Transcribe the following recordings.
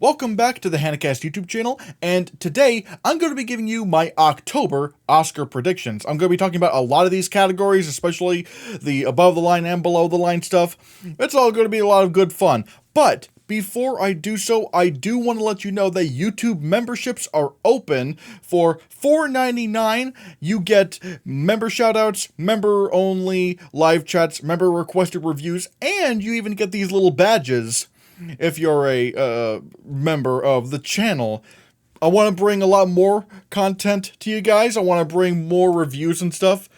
Welcome back to the Hannahcast YouTube channel, and today I'm going to be giving you my October Oscar predictions. I'm going to be talking about a lot of these categories, especially the above the line and below the line stuff. It's all going to be a lot of good fun. But before I do so, I do want to let you know that YouTube memberships are open for $4.99. You get member shoutouts, member only live chats, member requested reviews, and you even get these little badges if you're a member of the channel. I want to bring a lot more content to you guys. I want to bring more reviews and stuff.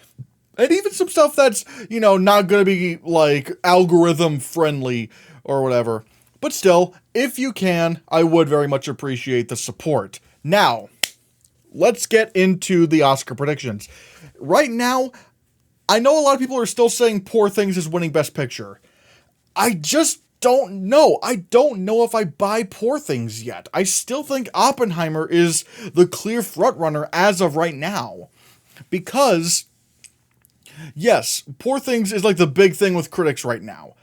And even some stuff that's, not going to be, like, algorithm friendly or whatever. But still, if you can, I would very much appreciate the support. Now, let's get into the Oscar predictions. Right now, I know a lot of people are still saying Poor Things is winning Best Picture. I just don't know. I don't know if I buy Poor Things yet. I still think Oppenheimer is the clear frontrunner as of right now. Because, yes, Poor Things is like the big thing with critics right now.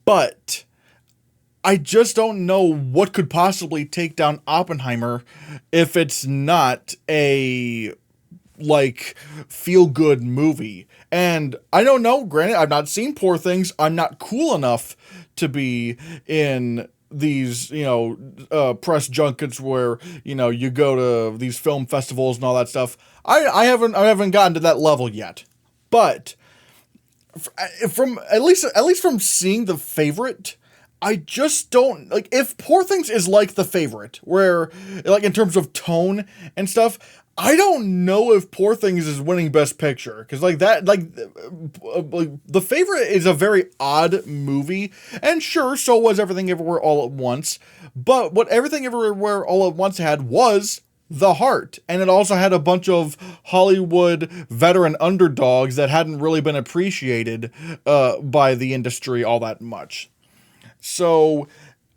But I just don't know what could possibly take down Oppenheimer if it's not a, like, feel-good movie. And I don't know, granted, I've not seen Poor Things. I'm not cool enough to be in these, press junkets where, you go to these film festivals and all that stuff. I haven't gotten to that level yet. But from at least from seeing The Favorite, I just don't, like, if Poor Things is like The Favorite, where, like, in terms of tone and stuff, I don't know if Poor Things is winning Best Picture, because, like, that, like, The Favorite is a very odd movie, and sure, so was Everything Everywhere All at Once, but what Everything Everywhere All at Once had was the heart, and it also had a bunch of Hollywood veteran underdogs that hadn't really been appreciated by the industry all that much. So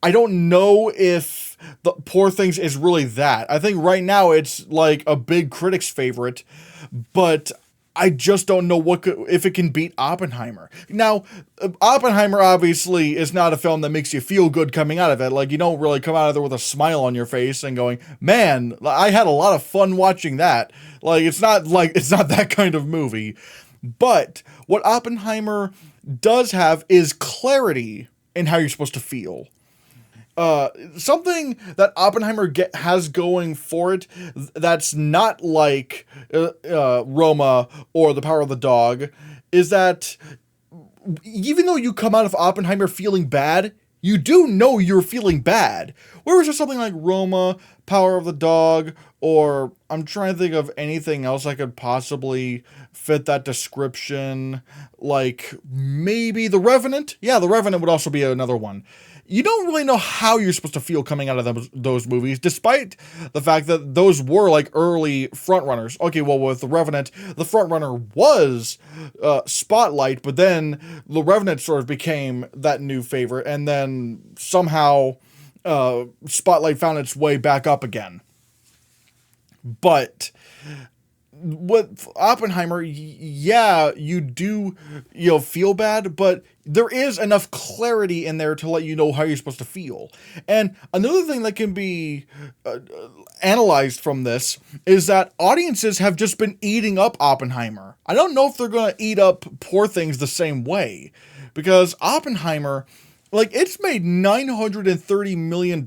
I don't know if the Poor Things is really that. I think right now it's like a big critic's favorite, but I just don't know if it can beat Oppenheimer. Now, Oppenheimer obviously is not a film that makes you feel good coming out of it. Like, you don't really come out of there with a smile on your face and going, man, I had a lot of fun watching that. It's not that kind of movie. But what Oppenheimer does have is clarity in how you're supposed to feel. Something that Oppenheimer has going for it that's not like Roma or The Power of the Dog is that even though you come out of Oppenheimer feeling bad, you do know you're feeling bad. Whereas there's something like Roma, Power of the Dog, or I'm trying to think of anything else that could possibly fit that description. Like maybe The Revenant. Yeah, The Revenant would also be another one. You don't really know how you're supposed to feel coming out of those movies, despite the fact that those were like early frontrunners. Okay, well, with The Revenant, the frontrunner was Spotlight, but then The Revenant sort of became that new favorite, and then somehow Spotlight found its way back up again. But with Oppenheimer, yeah, you do, feel bad, but there is enough clarity in there to let you know how you're supposed to feel. And another thing that can be analyzed from this is that audiences have just been eating up Oppenheimer. I don't know if they're going to eat up Poor Things the same way, because Oppenheimer, like, it's made $930 million,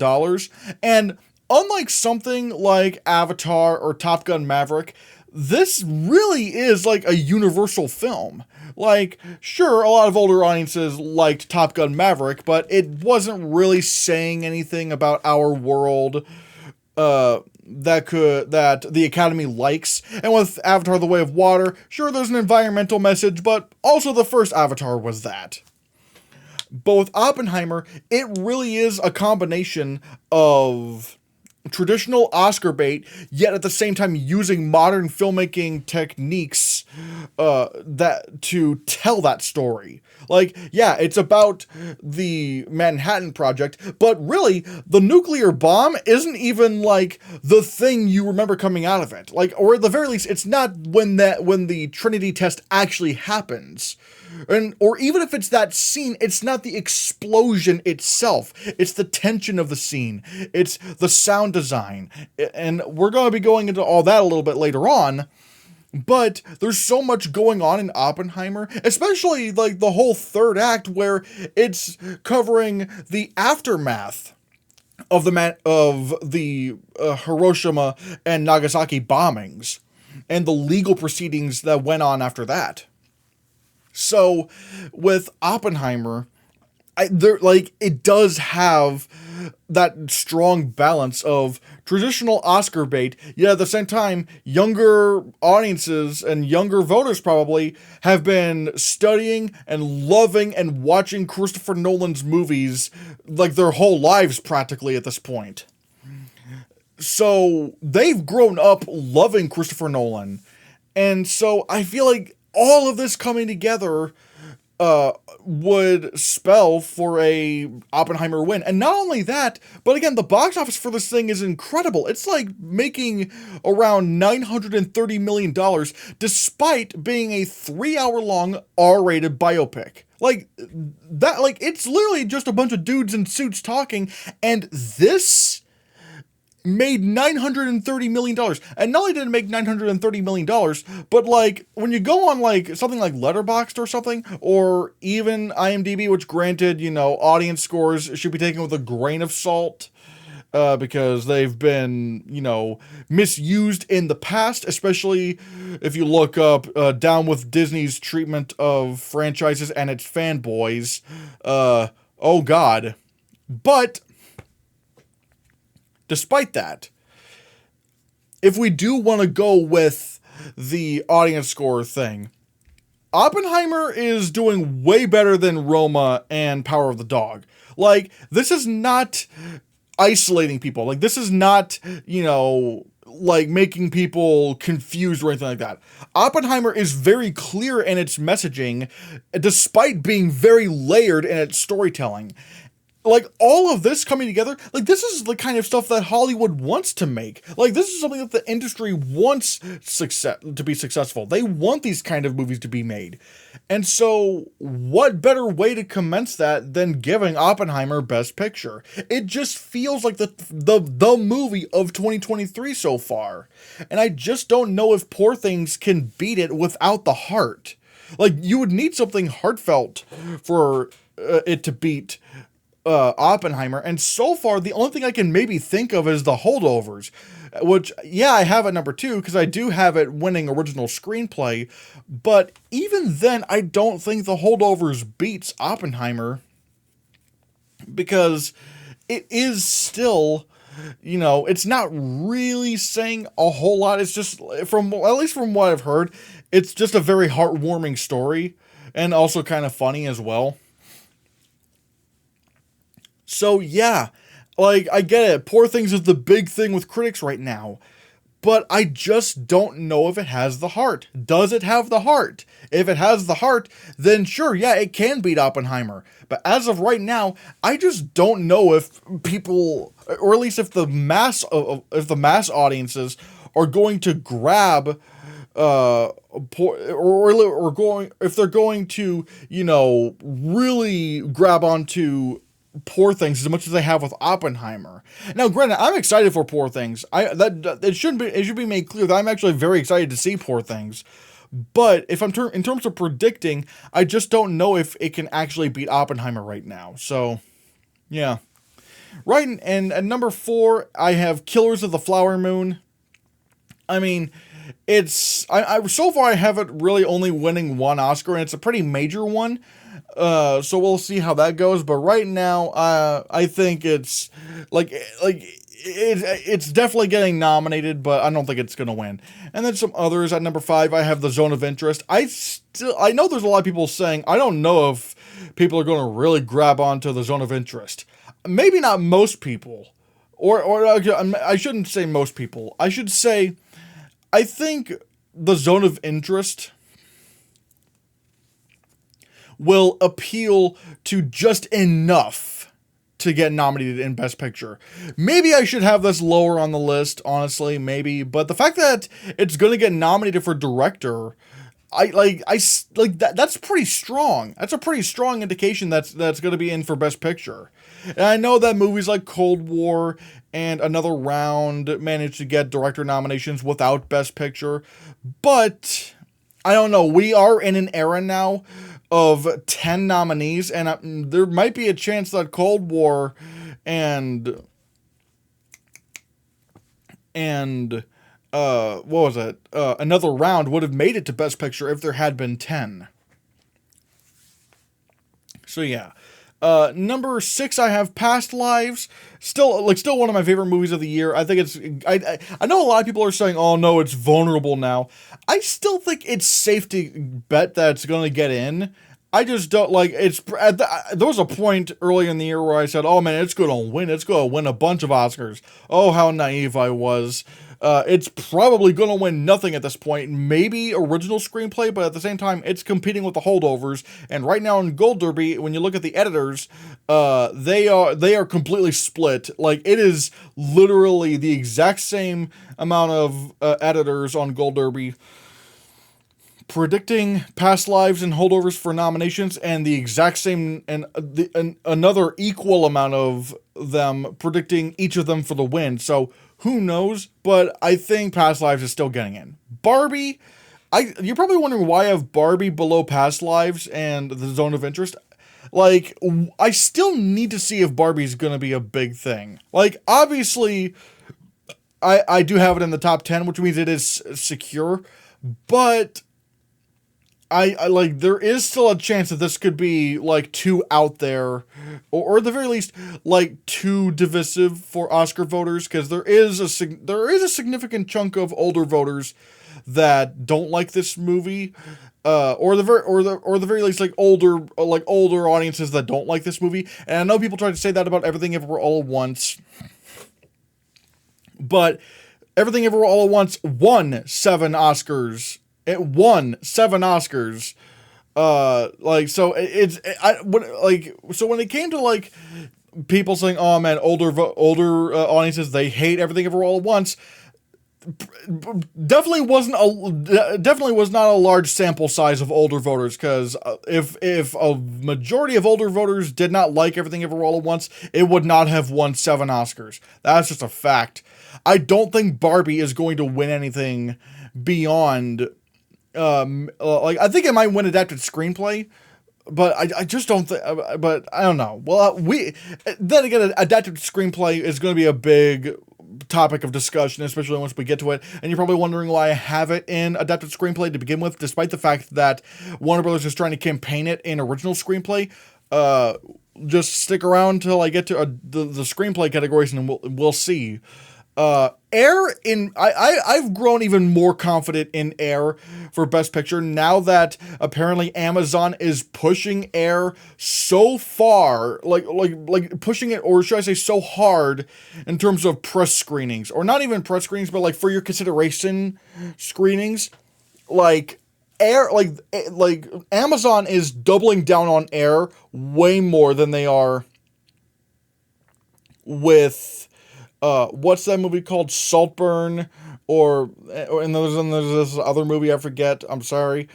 and unlike something like Avatar or Top Gun Maverick, this really is like a universal film. Like, sure, a lot of older audiences liked Top Gun Maverick, but it wasn't really saying anything about our world that the Academy likes. And with Avatar: The Way of Water, sure, there's an environmental message, but also the first Avatar was that. But with Oppenheimer, it really is a combination of traditional Oscar bait, yet at the same time using modern filmmaking techniques to tell that story. Like, yeah, it's about the Manhattan Project, but really, the nuclear bomb isn't even, like, the thing you remember coming out of it. Like, or at the very least, it's not when the Trinity test actually happens. or even if it's that scene, it's not the explosion itself. It's the tension of the scene. It's the sound design. And we're going to be going into all that a little bit later on. But there's so much going on in Oppenheimer, especially like the whole third act where it's covering the aftermath of the Hiroshima and Nagasaki bombings and the legal proceedings that went on after that. So with Oppenheimer, it does have that strong balance of traditional Oscar bait, yet at the same time, younger audiences and younger voters probably have been studying and loving and watching Christopher Nolan's movies like their whole lives practically at this point. So they've grown up loving Christopher Nolan. And so I feel like all of this coming together would spell for a Oppenheimer win. And not only that, but again, the box office for this thing is incredible. It's like making around $930 million despite being a 3-hour-long R-rated biopic. Like, that, like, it's literally just a bunch of dudes in suits talking, and this made $930 million. And not only did it make $930 million, but like when you go on like something like Letterboxd or something, or even IMDb, which granted, you know, audience scores should be taken with a grain of salt, because they've been, you know, misused in the past, especially if you look up down with Disney's treatment of franchises and its fanboys. Oh God. But despite that, if we do want to go with the audience score thing, Oppenheimer is doing way better than Roma and Power of the Dog. Like, this is not isolating people. Like, this is not, you know, like making people confused or anything like that. Oppenheimer is very clear in its messaging, despite being very layered in its storytelling. Like, all of this coming together, like, this is the kind of stuff that Hollywood wants to make. Like, this is something that the industry wants to be successful. They want these kind of movies to be made. And so, what better way to commence that than giving Oppenheimer Best Picture? It just feels like the movie of 2023 so far. And I just don't know if Poor Things can beat it without the heart. Like, you would need something heartfelt for it to beat Oppenheimer, and so far the only thing I can maybe think of is The Holdovers, which, yeah, I have at number 2 because I do have it winning original screenplay, but even then I don't think The Holdovers beats Oppenheimer, because it is still, you know, it's not really saying a whole lot. It's just, at least from what I've heard, it's just a very heartwarming story, and also kind of funny as well. So yeah, like, I get it, Poor Things is the big thing with critics right now, but I just don't know if it has the heart. Does it have the heart? If it has the heart, then sure, yeah, it can beat Oppenheimer. But as of right now, I just don't know if people, or at least if the mass audiences are going to grab, if they're going to, you know, really grab onto Poor Things as much as they have with Oppenheimer. Now, granted, I'm excited for Poor Things. It should be made clear that I'm actually very excited to see Poor Things. But if I'm in terms of predicting, I just don't know if it can actually beat Oppenheimer right now. So, yeah. Right, and at number 4, I have Killers of the Flower Moon. I mean, it's so far I have it really only winning 1 Oscar, and it's a pretty major one. So we'll see how that goes, but right now, I think it's it's definitely getting nominated, but I don't think it's gonna win. And then some others. At number 5, I have The Zone of Interest. I know there's a lot of people saying, I don't know if people are gonna really grab onto The Zone of Interest. Maybe not most people, or I shouldn't say most people. I should say, I think The Zone of Interest will appeal to just enough to get nominated in Best Picture. Maybe I should have this lower on the list, honestly, maybe. But the fact that it's going to get nominated for Director, that's pretty strong. That's a pretty strong indication that's going to be in for Best Picture. And I know that movies like Cold War and Another Round managed to get director nominations without Best Picture, but I don't know. We are in an era now of 10 nominees, and there might be a chance that Cold War and what was it? Another Round would have made it to Best Picture if there had been 10. So yeah. Number 6, I have Past Lives. Still one of my favorite movies of the year. I think I know a lot of people are saying, oh no, it's vulnerable now. I still think it's safe to bet that it's going to get in. I just don't there was a point early in the year where I said, oh man, it's going to win. It's going to win a bunch of Oscars. Oh, how naive I was. It's probably going to win nothing at this point. Maybe original screenplay, but at the same time, it's competing with the holdovers. And right now in Gold Derby, when you look at the editors, they are completely split. Like, it is literally the exact same amount of editors on Gold Derby predicting Past Lives and holdovers for nominations, and the exact same and another equal amount of them predicting each of them for the win. So who knows? But I think Past Lives is still getting in. Barbie, you're probably wondering why I have Barbie below Past Lives and The Zone of Interest. Like, I still need to see if Barbie's gonna be a big thing. Like, obviously, I do have it in the top 10, which means it is secure, but I like, there is still a chance that this could be like too out there, or at the very least like too divisive for Oscar voters, because there is a significant chunk of older voters that don't like this movie, or the very least like older audiences that don't like this movie. And I know people try to say that about Everything Everywhere All at Once, but Everything Everywhere All at Once won 7 Oscars. It won 7 Oscars. So when it came to like people saying, "Oh man, older audiences, they hate Everything Everywhere All at Once," definitely was not a large sample size of older voters, because if a majority of older voters did not like Everything Everywhere All at Once, it would not have won 7 Oscars. That's just a fact. I don't think Barbie is going to win anything beyond. I think it might win adapted screenplay, but I just don't think. But I don't know. Well, then again, adapted screenplay is going to be a big topic of discussion, especially once we get to it. And you're probably wondering why I have it in adapted screenplay to begin with, despite the fact that Warner Brothers is trying to campaign it in original screenplay. Just stick around till I get to the screenplay categories, and we'll see. I've grown even more confident in Air for Best Picture now that apparently Amazon is pushing Air so far, like pushing it, or should I say so hard, in terms of press screenings, or not even press screenings, but like for your consideration screenings. Like Air, like Amazon is doubling down on Air way more than they are with what's that movie called? Saltburn, and there's this other movie I forget. I'm sorry.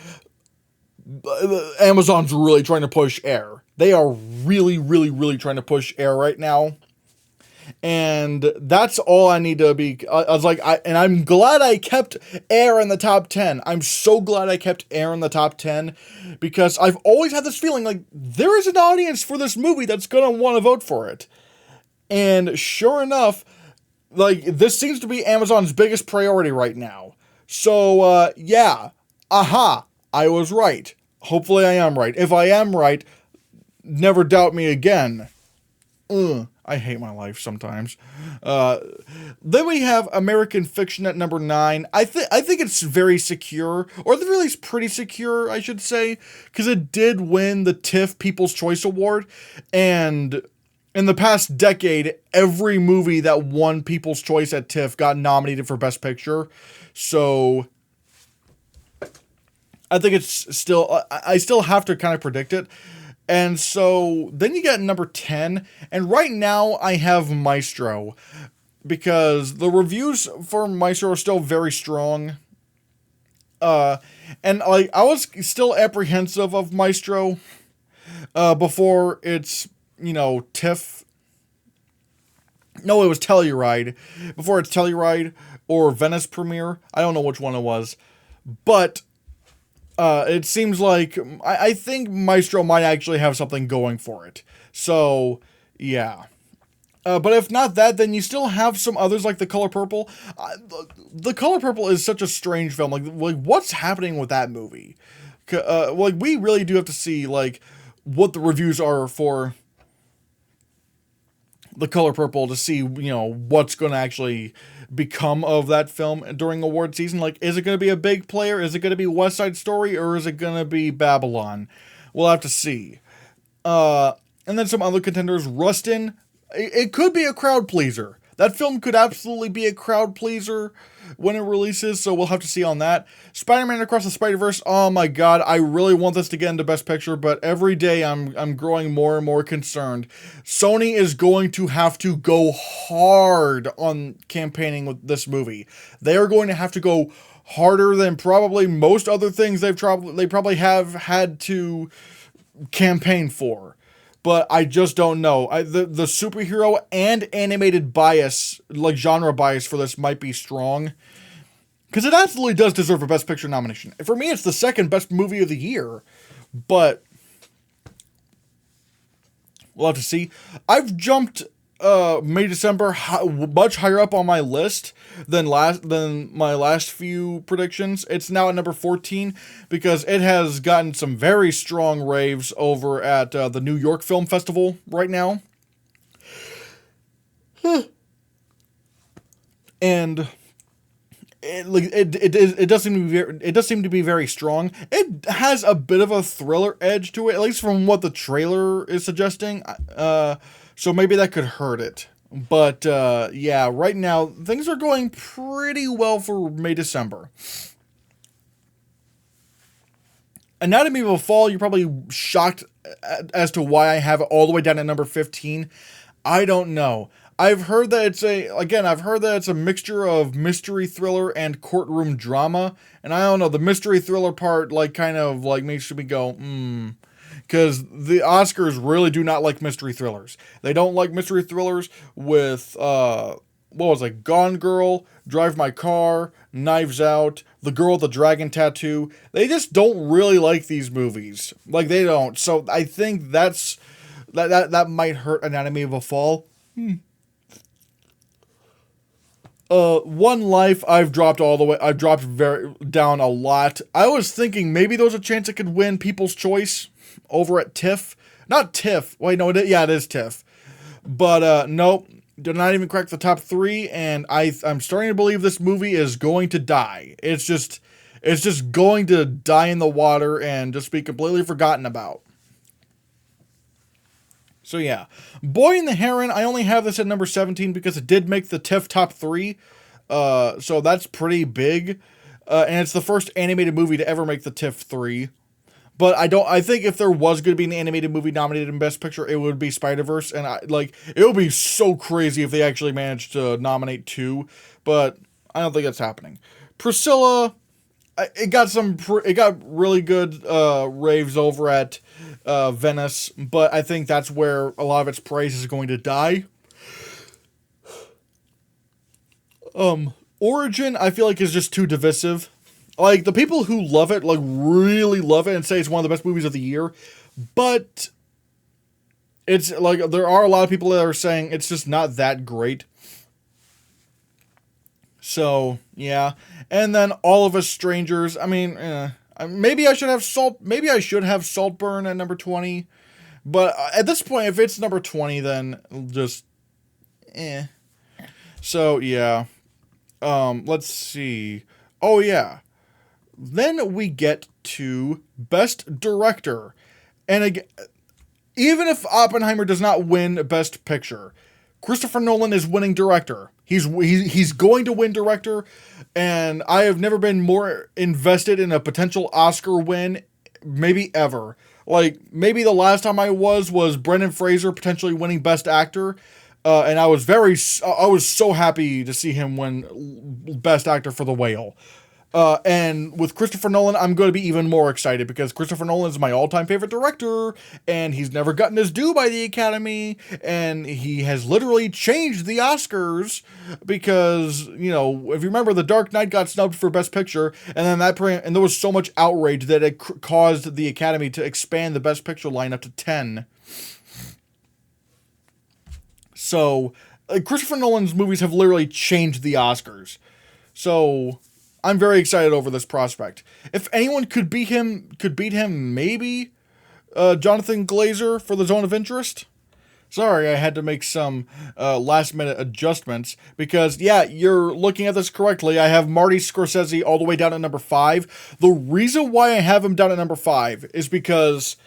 Amazon's really trying to push Air. They are really, really, really trying to push Air right now. And that's all I need to be. I was like, and I'm glad I kept Air in the top 10. I'm so glad I kept Air in the top 10, because I've always had this feeling like there is an audience for this movie that's gonna want to vote for it. And sure enough, like, this seems to be Amazon's biggest priority right now. So, yeah. Aha! I was right. Hopefully I am right. If I am right, never doubt me again. I hate my life sometimes. Then we have American Fiction at number 9. I think it's very secure, or at the very least pretty secure, I should say, because it did win the TIFF People's Choice Award, and in the past decade, every movie that won People's Choice at TIFF got nominated for Best Picture. So I think it's still, I still have to kind of predict it. And so then you get number 10. And right now I have Maestro, because the reviews for Maestro are still very strong. Uh, and like I was still apprehensive of Maestro before it's TIFF. No, it was Telluride. Before it's Telluride or Venice premiere. I don't know which one it was, but it seems like I think Maestro might actually have something going for it. So yeah. But if not that, then you still have some others like The Color Purple. The Color Purple is such a strange film. Like what's happening with that movie? Like we really do have to see like what the reviews are for The Color Purple to see what's going to actually become of that film during award season. Like, is it going to be a big player? Is it going to be West Side Story, or is it going to be Babylon? We'll have to see. And then some other contenders. Rustin. It could be a crowd pleaser. That film could absolutely be a crowd pleaser when it releases, so we'll have to see on that. Spider-Man Across the Spider-Verse, oh my god, I really want this to get into Best Picture, but every day I'm growing more and more concerned. Sony is going to have to go hard on campaigning with this movie. They are going to have to go harder than probably most other things they probably have had to campaign for. But I just don't know. The superhero and animated bias, like genre bias for this might be strong. Because it absolutely does deserve a Best Picture nomination. For me, it's the second best movie of the year. But we'll have to see. I've jumped May, December much higher up on my list than my last few predictions. It's now at number 14 because it has gotten some very strong raves over at the New York Film Festival right now. And it does seem to be very strong. It has a bit of a thriller edge to it, at least from what the trailer is suggesting. So maybe that could hurt it. But yeah, right now things are going pretty well for May, December. Anatomy of a Fall, you're probably shocked as to why I have it all the way down at number 15. I don't know. I've heard that it's a mixture of mystery thriller and courtroom drama, and I don't know, the mystery thriller part kind of makes me go, because the Oscars really do not like mystery thrillers. They don't like mystery thrillers with Gone Girl, Drive My Car, Knives Out, The Girl with the Dragon Tattoo. They just don't really like these movies. They don't. So I think that might hurt Anatomy of a Fall. One Life, I've dropped all the way. I've dropped down a lot. I was thinking maybe there was a chance it could win People's Choice over at TIFF. Not TIFF. Wait, no, it is TIFF. But nope, did not even crack the top 3. And I'm starting to believe this movie is going to die. It's just going to die in the water and just be completely forgotten about. So yeah, Boy and the Heron, I only have this at number 17 because it did make the TIFF top 3. So that's pretty big. And it's the first animated movie to ever make the TIFF 3. But I think if there was going to be an animated movie nominated in Best Picture, it would be Spider-Verse. And it would be so crazy if they actually managed to nominate 2. But I don't think that's happening. Priscilla, it got really good raves over at Venice, but I think that's where a lot of its praise is going to die. Origin, I feel like is just too divisive. The people who love it, really love it and say it's one of the best movies of the year, but it's there are a lot of people that are saying it's just not that great. So, yeah. And then All of Us Strangers, I mean, maybe I should have Saltburn at number 20. But at this point, if it's number 20, then just, So, yeah. Let's see. Oh, yeah. Then we get to Best Director. And again, even if Oppenheimer does not win Best Picture, Christopher Nolan is winning Director. He's going to win Director, and I have never been more invested in a potential Oscar win, maybe ever. Maybe the last time I was Brendan Fraser potentially winning Best Actor, and I was so happy to see him win Best Actor for The Whale. And with Christopher Nolan, I'm going to be even more excited because Christopher Nolan is my all-time favorite director, and he's never gotten his due by the Academy, and he has literally changed the Oscars because, you know, if you remember, The Dark Knight got snubbed for Best Picture, and then and there was so much outrage that it caused the Academy to expand the Best Picture lineup to 10. So, Christopher Nolan's movies have literally changed the Oscars. So, I'm very excited over this prospect. If anyone could beat him, maybe Jonathan Glazer for The Zone of Interest. Sorry, I had to make some last-minute adjustments because, yeah, you're looking at this correctly. I have Marty Scorsese all the way down at number 5. The reason why I have him down at number 5 is because,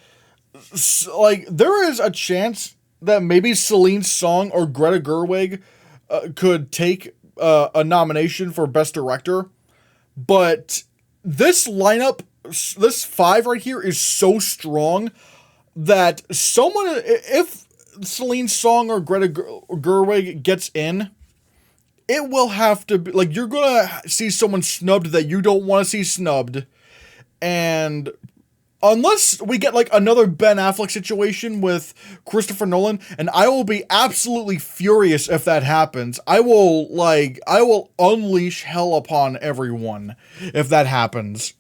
like, there is a chance that maybe Celine Song or Greta Gerwig could take a nomination for Best Director. But this lineup, this 5 right here is so strong that someone, if Celine Song or Greta Gerwig gets in, it will have to be, like, you're going to see someone snubbed that you don't want to see snubbed. And unless we get, like, another Ben Affleck situation with Christopher Nolan, and I will be absolutely furious if that happens. I will unleash hell upon everyone if that happens.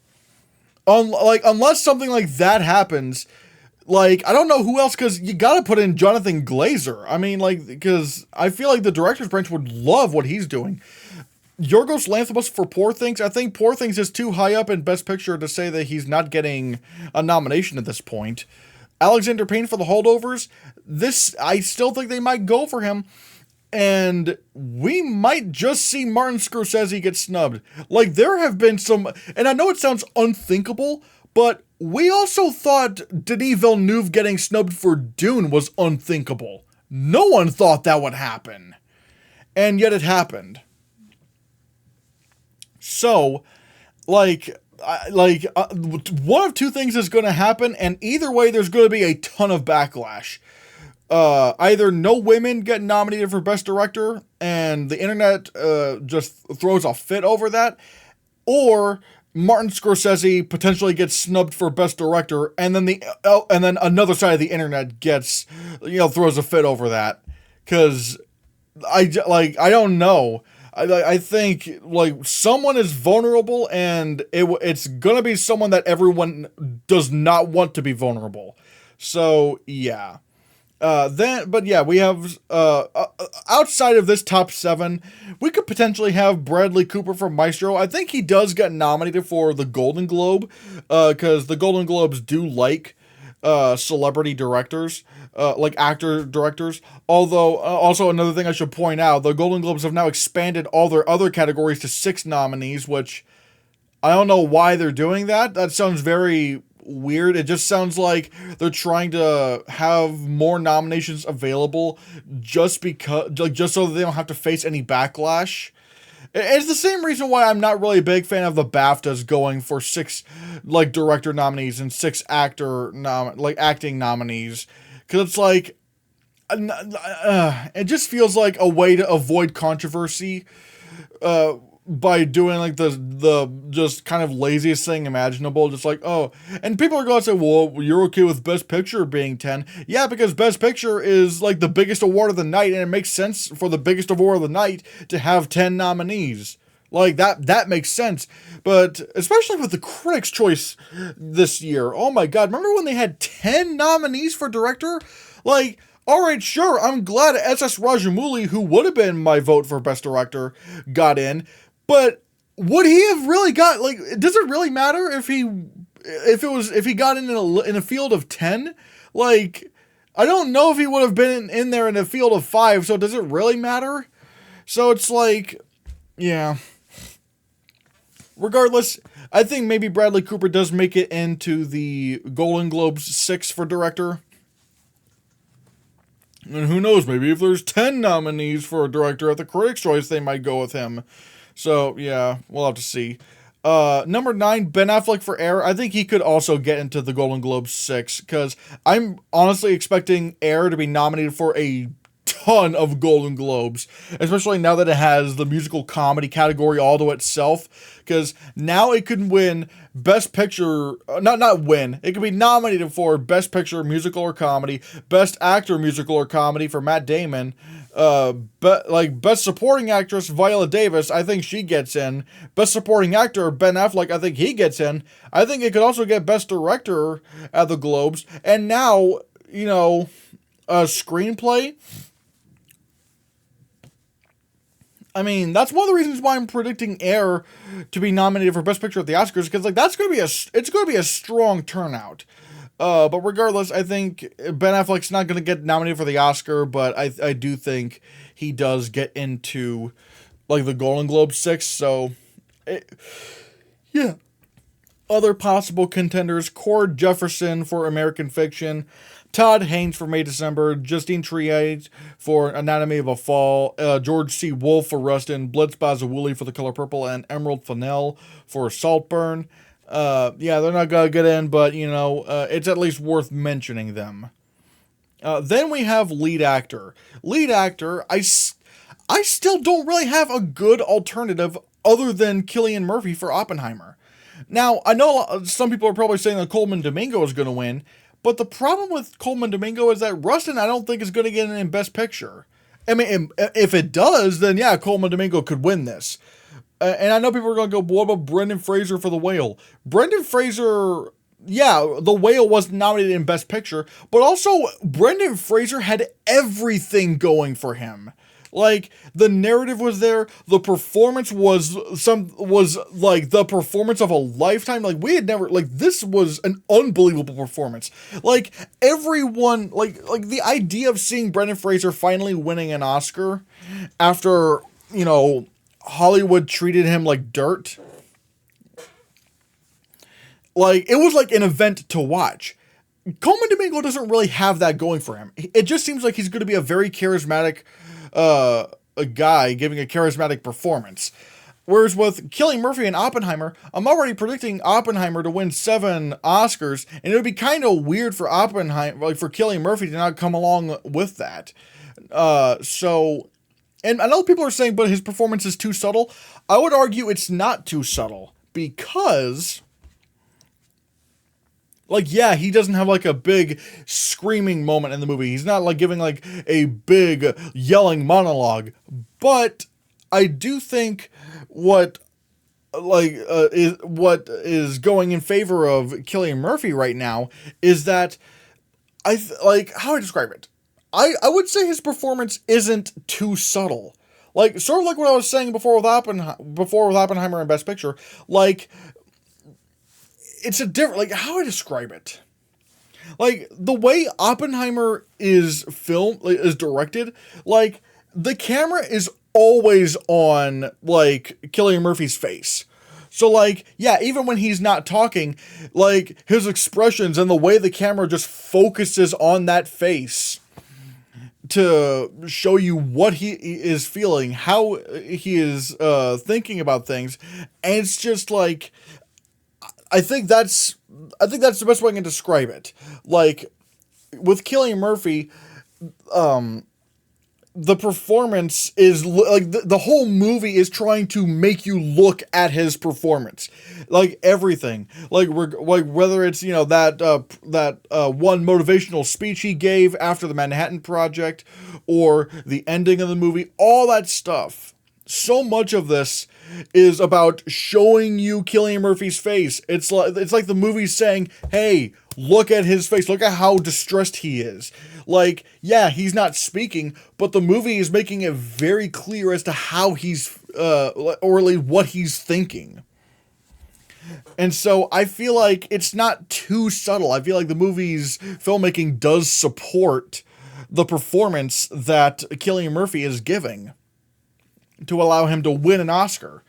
Unless something like that happens, like, I don't know who else, because you gotta put in Jonathan Glazer. I mean, like, because I feel like the director's branch would love what he's doing. Yorgos Lanthimos for Poor Things. I think Poor Things is too high up in Best Picture to say that he's not getting a nomination at this point. Alexander Payne for The Holdovers. This, I still think they might go for him. And we might just see Martin Scorsese get snubbed. Like, there have been some, and I know it sounds unthinkable, but we also thought Denis Villeneuve getting snubbed for Dune was unthinkable. No one thought that would happen. And yet it happened. So, one of two things is going to happen, and either way, there's going to be a ton of backlash. Either no women get nominated for Best Director, and the internet just throws a fit over that, or Martin Scorsese potentially gets snubbed for Best Director, and then another side of the internet gets, throws a fit over that, because I don't know. I think, like, someone is vulnerable, and it's gonna be someone that everyone does not want to be vulnerable. So, yeah. We have, outside of this top 7, we could potentially have Bradley Cooper for Maestro. I think he does get nominated for the Golden Globe, because the Golden Globes do like celebrity directors, like actor directors. Although, also another thing I should point out, the Golden Globes have now expanded all their other categories to 6 nominees, which I don't know why they're doing that. That sounds very weird. It just sounds like they're trying to have more nominations available just because, just so that they don't have to face any backlash. It's the same reason why I'm not really a big fan of the BAFTAs going for 6, like, director nominees and 6 acting nominees. Because it's like, it just feels like a way to avoid controversy, by doing, like, the just kind of laziest thing imaginable. Just like, oh, and people are going to say, well, you're okay with Best Picture being 10. Yeah, because Best Picture is, like, the biggest award of the night, and it makes sense for the biggest award of the night to have 10 nominees. Like, that makes sense. But especially with the Critics' Choice this year, oh my god, remember when they had 10 nominees for director? Like, alright, sure, I'm glad S.S. Rajamouli, who would have been my vote for Best Director, got in. But would he have really got, like, does it really matter if he got in a field of 10? Like, I don't know if he would have been in there in a field of 5, so does it really matter? So it's like, yeah. Regardless, I think maybe Bradley Cooper does make it into the Golden Globes 6 for director. And who knows, maybe if there's 10 nominees for a director at the Critics' Choice, they might go with him. So, yeah, we'll have to see. Number 9, Ben Affleck for Air. I think he could also get into the Golden Globes 6, because I'm honestly expecting Air to be nominated for a ton of Golden Globes, especially now that it has the musical comedy category all to itself, because now it can win Best Picture, not win, it could be nominated for Best Picture, musical or comedy, Best Actor, musical or comedy for Matt Damon, Best Supporting Actress, Viola Davis, I think she gets in. Best Supporting Actor, Ben Affleck, I think he gets in. I think it could also get Best Director at the Globes. And now, a screenplay. I mean, that's one of the reasons why I'm predicting Air to be nominated for Best Picture at the Oscars, because that's going to be a strong turnout. But regardless, I think Ben Affleck's not going to get nominated for the Oscar, but I do think he does get into, the Golden Globe 6, so, yeah. Other possible contenders, Cord Jefferson for American Fiction, Todd Haynes for May December, Justine Triet for Anatomy of a Fall, George C. Wolfe for Rustin, Blitz Bazawuli for The Color Purple, and Emerald Fennell for Saltburn. They're not going to get in, but, it's at least worth mentioning them. Then we have lead actor. Lead actor, I still don't really have a good alternative other than Cillian Murphy for Oppenheimer. Now, I know some people are probably saying that Coleman Domingo is going to win, but the problem with Coleman Domingo is that Rustin, I don't think, is going to get in Best Picture. I mean, if it does, then yeah, Coleman Domingo could win this. And I know people are going to go, what about Brendan Fraser for The Whale? Brendan Fraser, yeah, The Whale was nominated in Best Picture, but also Brendan Fraser had everything going for him. The narrative was there, the performance was the performance of a lifetime. We had never, this was an unbelievable performance. Everyone, the idea of seeing Brendan Fraser finally winning an Oscar after, Hollywood treated him like dirt. It was an event to watch. Coleman Domingo doesn't really have that going for him. It just seems like he's going to be a very charismatic a guy giving a charismatic performance. Whereas with Cillian Murphy and Oppenheimer, I'm already predicting Oppenheimer to win 7 Oscars, and it would be kind of weird for Oppenheimer, for Cillian Murphy to not come along with that. And I know people are saying, but his performance is too subtle. I would argue it's not too subtle, because he doesn't have a big screaming moment in the movie. He's not giving a big yelling monologue. But I do think what is going in favor of Cillian Murphy right now is that how do I describe it? I would say his performance isn't too subtle. Sort of like what I was saying before with Oppenheimer and Best Picture. It's a different, how do I describe it? The way Oppenheimer is filmed, is directed, the camera is always on, Cillian Murphy's face. So, even when he's not talking, his expressions and the way the camera just focuses on that face to show you what he is feeling, how he is thinking about things, and it's just, I think that's the best way I can describe it. With Cillian Murphy, the performance is the whole movie is trying to make you look at his performance, everything, whether it's that one motivational speech he gave after the Manhattan Project, or the ending of the movie, all that stuff. So much of this is about showing you Cillian Murphy's face. It's like the movie's saying, hey, look at his face. Look at how distressed he is. He's not speaking, but the movie is making it very clear as to how he's, or at least what he's thinking. And so I feel like it's not too subtle. I feel like the movie's filmmaking does support the performance that Cillian Murphy is giving to allow him to win an Oscar.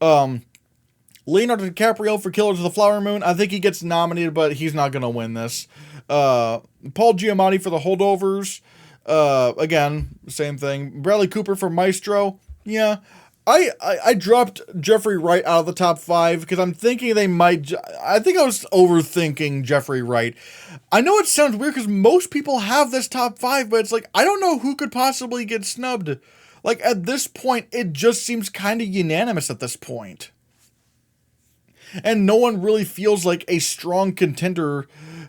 Leonardo DiCaprio for Killers of the Flower Moon, I think he gets nominated, but he's not going to win this. Paul Giamatti for The Holdovers, again, same thing. Bradley Cooper for Maestro, yeah, I dropped Jeffrey Wright out of the top 5 because I'm thinking they might. I think I was overthinking Jeffrey Wright. I know it sounds weird because most people have this top 5, but it's like, I don't know who could possibly get snubbed. Like, at this point, it just seems kind of unanimous at this point. And no one really feels like a strong contender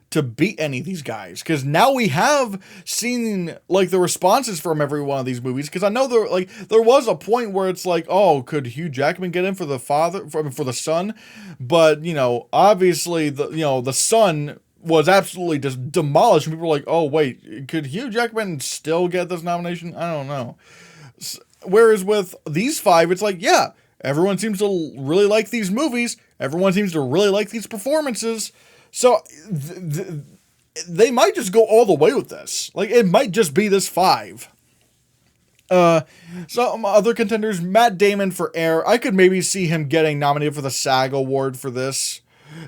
to beat any of these guys. Because now we have seen, like, the responses from every one of these movies. Because I know there was a point where it's like, oh, could Hugh Jackman get in for the for the son? But, you know, obviously, the son was absolutely just demolished. And people were like, oh, wait, could Hugh Jackman still get this nomination? I don't know. Whereas with these 5, it's like, yeah, everyone seems to really like these movies. Everyone seems to really like these performances. So they might just go all the way with this. Like, it might just be this 5. Some other contenders, Matt Damon for Air. I could maybe see him getting nominated for the SAG Award for this.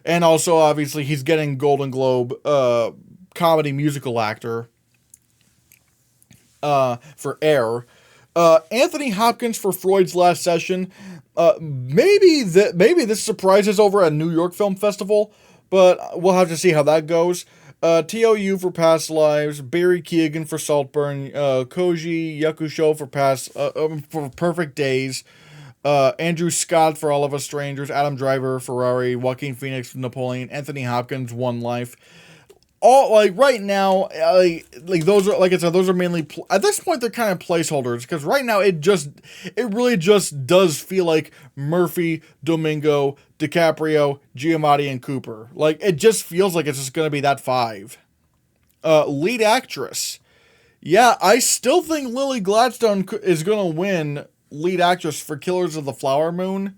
And also, obviously, he's getting Golden Globe comedy musical actor for Air. Anthony Hopkins for Freud's Last Session. Maybe this surprises over at New York Film Festival, but we'll have to see how that goes. TOU for Past Lives, Barry Keoghan for Saltburn, Koji Yakusho for Perfect Days, Andrew Scott for All of Us Strangers, Adam Driver, Ferrari, Joaquin Phoenix for Napoleon, Anthony Hopkins, One Life. All, like, right now, like those are, like I said, those are mainly, at this point, they're kind of placeholders, because right now, it really just does feel like Murphy, Domingo, DiCaprio, Giamatti, and Cooper. Like, it just feels like it's just going to be that 5. Lead actress. Yeah, I still think Lily Gladstone is going to win lead actress for Killers of the Flower Moon,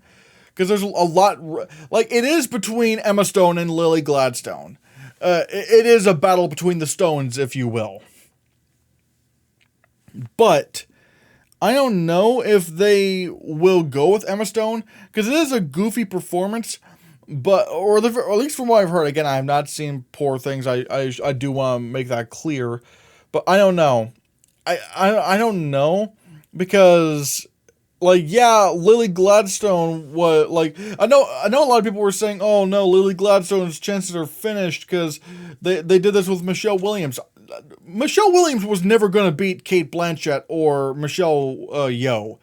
because there's a lot, like, it is between Emma Stone and Lily Gladstone. It is a battle between the Stones, if you will. But I don't know if they will go with Emma Stone, because it is a goofy performance. But or at least from what I've heard, again, I have not seen Poor Things. I do want to make that clear, but I don't know. I don't know, because, like, yeah, Lily Gladstone was, like, I know a lot of people were saying, oh no, Lily Gladstone's chances are finished because they did this with Michelle Williams. Michelle Williams was never going to beat Cate Blanchett or Michelle Yeoh.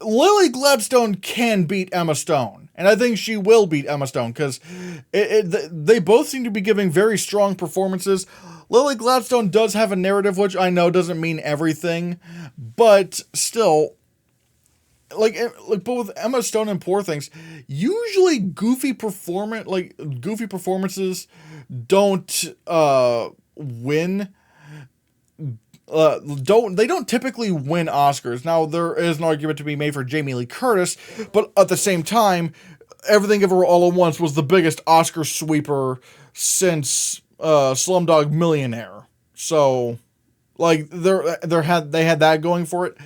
Lily Gladstone can beat Emma Stone, and I think she will beat Emma Stone, because they both seem to be giving very strong performances. Lily Gladstone does have a narrative, which I know doesn't mean everything, but still, like both Emma Stone and Poor Things, usually goofy performances don't win. They don't typically win Oscars. Now, there is an argument to be made for Jamie Lee Curtis, but at the same time, Everything Everywhere All at Once was the biggest Oscar sweeper since Slumdog Millionaire. So, like, they had that going for it.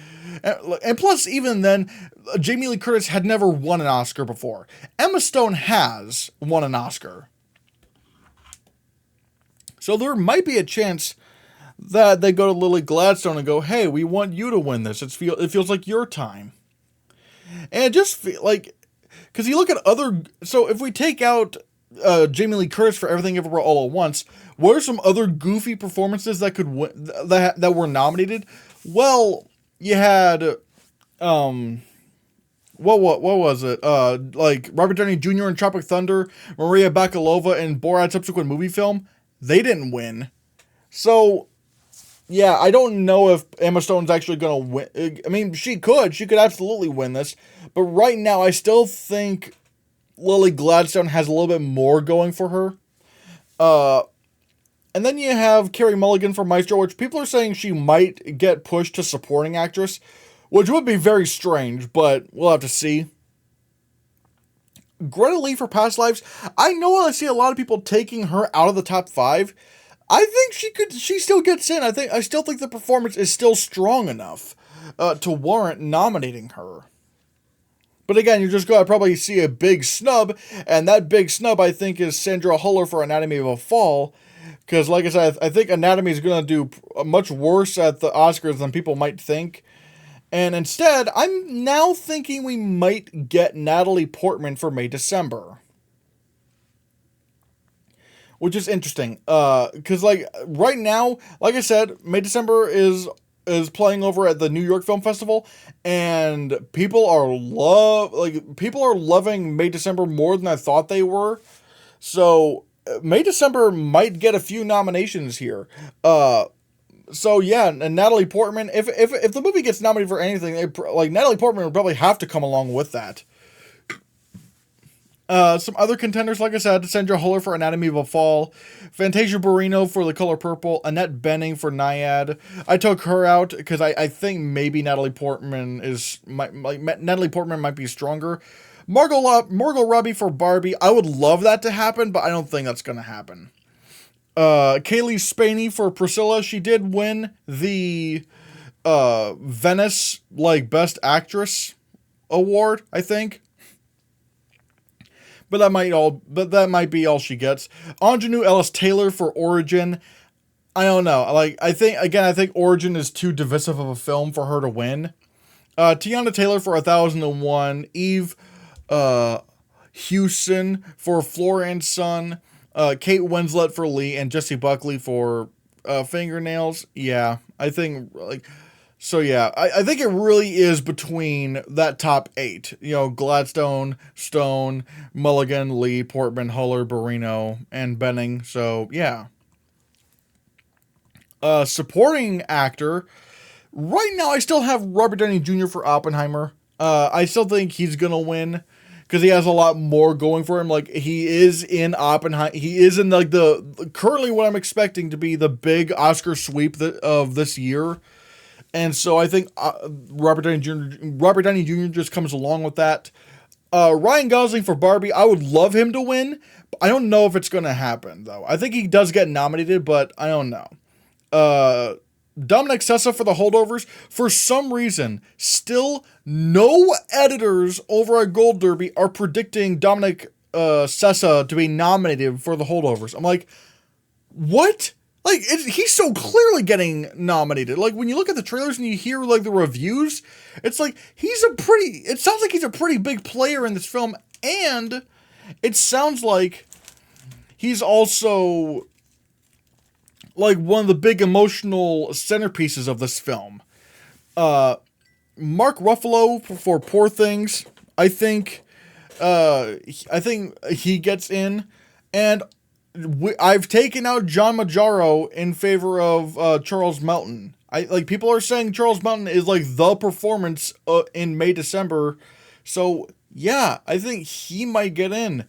And plus, even then, Jamie Lee Curtis had never won an Oscar before. Emma Stone has won an Oscar. So there might be a chance that they go to Lily Gladstone and go, hey, we want you to win this. It feels like your time. And it just feels like, because you look at other, so if we take out Jamie Lee Curtis for Everything Everywhere All at Once, what are some other goofy performances that could win, that were nominated? Well, you had, what was it? Like Robert Downey Jr. in Tropic Thunder, Maria Bakalova in Borat's subsequent movie film. They didn't win. So, yeah, I don't know if Emma Stone's actually going to win. I mean, she could absolutely win this. But right now, I still think Lily Gladstone has a little bit more going for her. And then you have Carey Mulligan for Maestro, which people are saying she might get pushed to supporting actress, which would be very strange, but we'll have to see. Greta Lee for Past Lives. I know I see a lot of people taking her out of the top 5. I think she still gets in. I still think the performance is still strong enough to warrant nominating her. But again, you're just going to probably see a big snub, and that big snub, I think, is Sandra Huller for Anatomy of a Fall. Because, like I said, I think Anatomy is going to do much worse at the Oscars than people might think. And instead, I'm now thinking we might get Natalie Portman for May December. Which is interesting. Because like right now, like I said, May December is playing over at the New York Film Festival, and people are loving May December more than I thought they were. So May December might get a few nominations here. So yeah, and Natalie Portman. If the movie gets nominated for anything, like Natalie Portman would probably have to come along with that. Some other contenders, like I said, Sandra Huller for Anatomy of a Fall, Fantasia Barrino for The Color Purple, Annette Bening for Naiad. I took her out because I think maybe Natalie Portman might be stronger. Margot Robbie for Barbie. I would love that to happen, but I don't think that's gonna happen. Kaylee Spaney for Priscilla. She did win the Venice Best Actress award, I think. But that might be all she gets. Anjanou Ellis Taylor for Origin. I don't know. I think Origin is too divisive of a film for her to win. Tiana Taylor for 1001. Eve Hewson for Floor and Son. Kate Winslet for Lee, and Jessie Buckley for Fingernails. Yeah, I think So yeah, I think it really is between that top 8. You know, Gladstone, Stone, Mulligan, Lee, Portman, Huller, Barrino, and Benning. So yeah. Supporting actor. Right now, I still have Robert Downey Jr. for Oppenheimer. I still think he's gonna win because he has a lot more going for him. Like, he is in Oppenheimer. He is in the currently what I'm expecting to be the big Oscar sweep of this year. And so I think Robert Downey Jr. just comes along with that. Ryan Gosling for Barbie, I would love him to win. But I don't know if it's going to happen, though. I think he does get nominated, but I don't know. Dominic Sessa for The Holdovers. For some reason, still no editors over at Gold Derby are predicting Dominic Sessa to be nominated for The Holdovers. I'm like, what? Like, he's so clearly getting nominated. Like, when you look at the trailers and you hear, the reviews, it's like, it sounds like he's a pretty big player in this film, and it sounds like he's also, one of the big emotional centerpieces of this film. Mark Ruffalo for Poor Things, I think he gets in, and I've taken out John Majaro in favor of Charles Melton. People are saying Charles Melton is the performance in May December, so yeah, I think he might get in,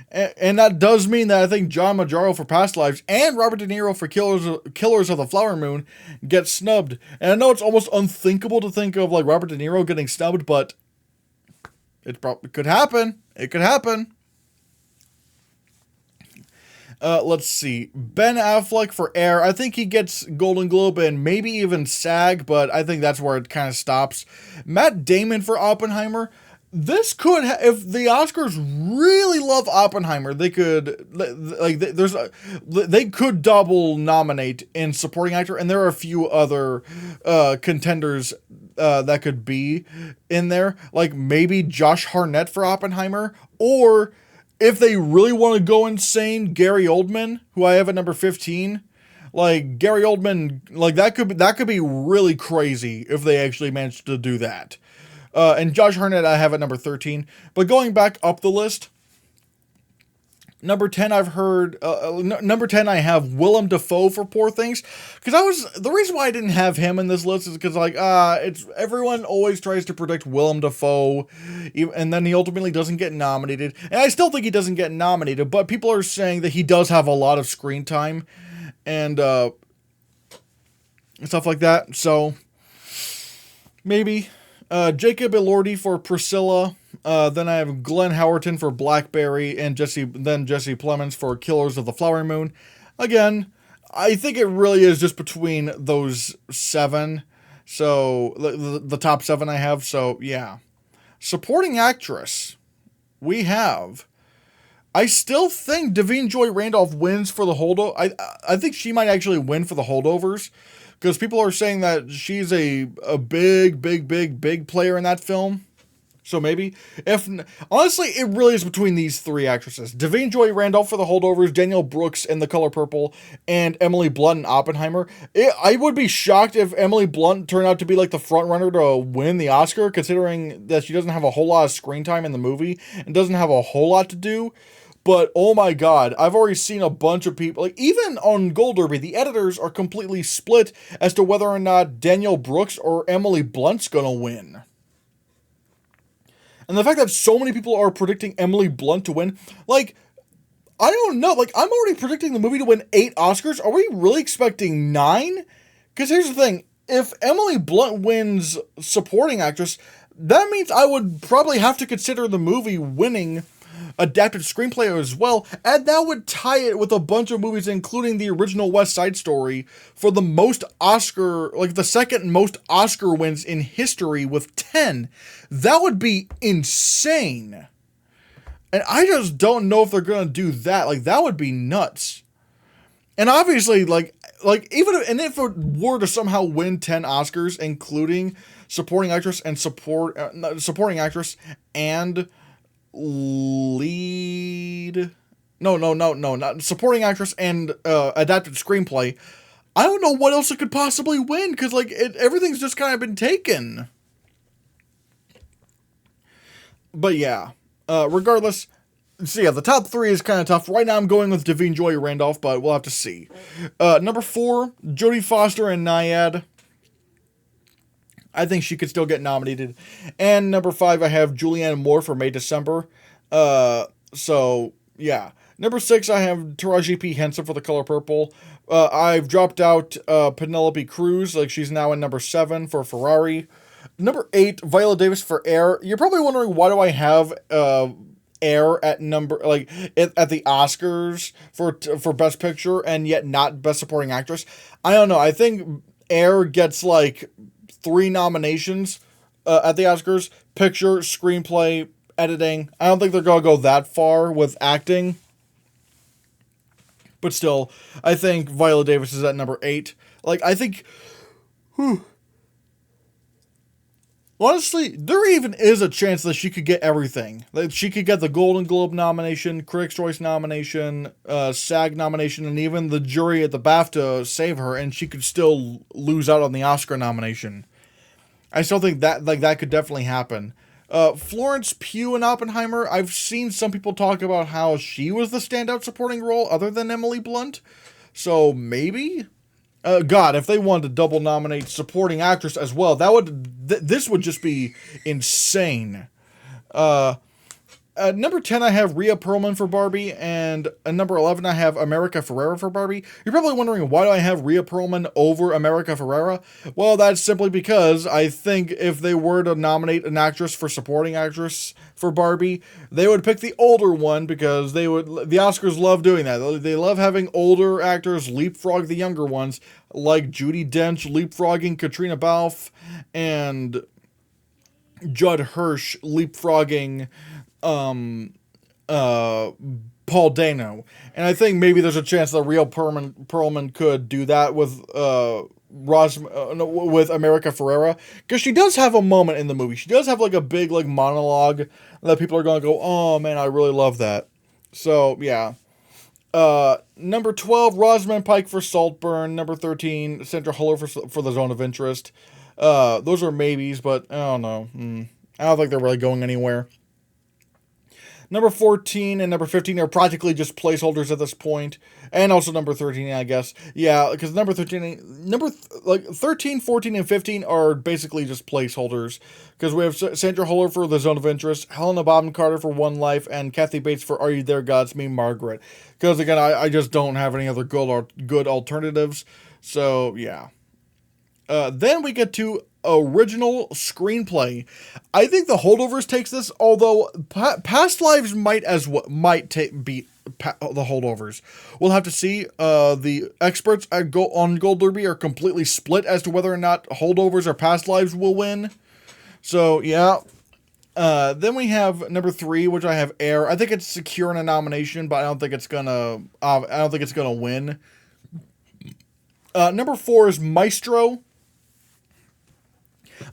and that does mean that I think John Majaro for Past Lives and Robert De Niro for Killers of the Flower Moon get snubbed. And I know it's almost unthinkable to think of Robert De Niro getting snubbed, but it could happen. It could happen. Let's see. Ben Affleck for Air. I think he gets Golden Globe and maybe even SAG, but I think that's where it kind of stops. Matt Damon for Oppenheimer. This could, if the Oscars really love Oppenheimer, they could, they could double nominate in supporting actor, and there are a few other contenders that could be in there, maybe Josh Hartnett for Oppenheimer, or if they really want to go insane, Gary Oldman, who I have at number 15, Gary Oldman, that could be really crazy if they actually managed to do that. And Josh Hartnett I have at number 13. But going back up the list, number 10 I have Willem Dafoe for Poor Things, because the reason why I didn't have him in this list is because it's everyone always tries to predict Willem Dafoe, and then he ultimately doesn't get nominated, and I still think he doesn't get nominated, but people are saying that he does have a lot of screen time and stuff like that, so maybe. Jacob Elordi for Priscilla. Then I have Glenn Howerton for Blackberry, and Jesse Plemons for Killers of the Flower Moon. Again, I think it really is just between those 7. So, the top 7 I have. So, yeah. Supporting actress. We have. I still think Davine Joy Randolph wins for The Holdovers. I think she might actually win for The Holdovers. because people are saying that she's a big player in that film. So maybe, if honestly, it really is between these three actresses: Davine Joy Randolph for The Holdovers, Danielle Brooks in The Color Purple, and Emily Blunt in Oppenheimer. I would be shocked if Emily Blunt turned out to be like the front runner to win the Oscar, considering that she doesn't have a whole lot of screen time in the movie and doesn't have a whole lot to do. But oh my god, I've already seen a bunch of people, like even on Gold Derby, the editors are completely split as to whether or not Danielle Brooks or Emily Blunt's gonna win. And the fact that so many people are predicting Emily Blunt to win, like, I don't know. Like, I'm already predicting the movie to win 8 Oscars. Are we really expecting 9? Because here's the thing. If Emily Blunt wins supporting actress, that means I would probably have to consider the movie winning adapted screenplay as well, and that would tie it with a bunch of movies, including the original West Side Story, for the most Oscar, like the second most Oscar wins in history with 10. That would be insane. And I just don't know if they're gonna do that. Like, that would be nuts. And obviously, like even if it were to somehow win 10 Oscars, including supporting actress and supporting actress and lead, not supporting actress and adapted screenplay, I don't know what else it could possibly win, because like everything's just kind of been taken. But yeah, regardless, so yeah, the top 3 is kind of tough. Right now I'm going with Davine Joy Randolph, but we'll have to see. Number 4, Jodie Foster in Nyad. I think she could still get nominated. And number 5, I have Julianne Moore for May December. So, yeah. Number 6, I have Taraji P. Henson for The Color Purple. I've dropped out Penelope Cruz. Like, she's now in number 7 for Ferrari. Number 8, Viola Davis for Air. You're probably wondering, why do I have Air at number, like, at the Oscars for Best Picture and yet not Best Supporting Actress? I don't know. I think Air gets, like, 3 nominations at the Oscars: picture, screenplay, editing. I don't think they're gonna go that far with acting, but still, I think Viola Davis is at number 8. Like, I think, honestly, there even is a chance that she could get everything. That she could get the Golden Globe nomination, Critics' Choice nomination, SAG nomination, and even the jury at the BAFTA save her, and she could still lose out on the Oscar nomination. I still think that that could definitely happen. Florence Pugh in Oppenheimer, I've seen some people talk about how she was the standout supporting role other than Emily Blunt. So maybe? God, if they wanted to double nominate supporting actress as well, that would this would just be insane. Number 10, I have Rhea Perlman for Barbie, and number 11, I have America Ferrera for Barbie. You're probably wondering, why do I have Rhea Perlman over America Ferrera? Well, that's simply because I think if they were to nominate an actress for supporting actress for Barbie, they would pick the older one, because the Oscars love doing that. They love having older actors leapfrog the younger ones, like Judi Dench leapfrogging Katrina Balfe, and Judd Hirsch leapfrogging Paul Dano. And I think maybe there's a chance that Rhea Perlman could do that with with America Ferrera, because she does have a moment in the movie. She does have like a big like monologue that people are going to go, oh man, I really love that. So yeah. Number 12, Rosamund Pike for Saltburn. Number 13, Sandra Huller for The Zone of Interest. Those are maybes, but I don't know. I don't think they're really going anywhere. Number 14 and number 15 are practically just placeholders at this point. And also number 13, I guess. Yeah, because number 13, 14, and 15 are basically just placeholders. Because we have Sandra Huller for The Zone of Interest, Helena Bonham Carter for One Life, and Kathy Bates for Are You There, God? It's Me, Margaret. Because, again, I just don't have any other good alternatives. So, yeah. Then we get to original screenplay. I think The Holdovers takes this, although Past Lives might beat The Holdovers. We'll have to see. The experts on Gold Derby are completely split as to whether or not Holdovers or Past Lives will win. So yeah. Then we have number 3, which I have Air. I think it's secure in a nomination, but I don't think it's gonna win. Number 4 is Maestro.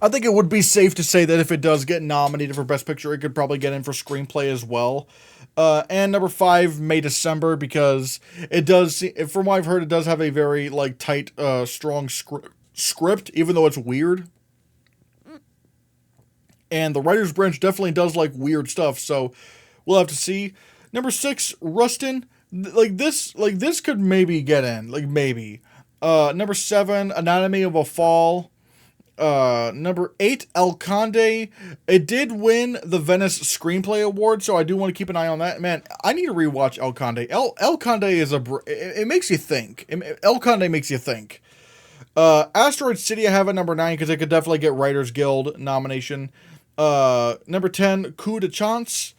I think it would be safe to say that if it does get nominated for Best Picture, it could probably get in for Screenplay as well. And number 5, May December, because it does, from what I've heard, it does have a very like tight, strong script, even though it's weird. And the writer's branch definitely does like weird stuff, so we'll have to see. Number 6, Rustin. This could maybe get in, like maybe. Number 7, Anatomy of a Fall. Number 8, El Conde. It did win the Venice Screenplay Award, so I do want to keep an eye on that. Man, I need to rewatch El Conde. El Conde is it makes you think. El Conde makes you think. Asteroid City I have at number 9 because it could definitely get Writers Guild nomination. Number 10, Coup de Chance.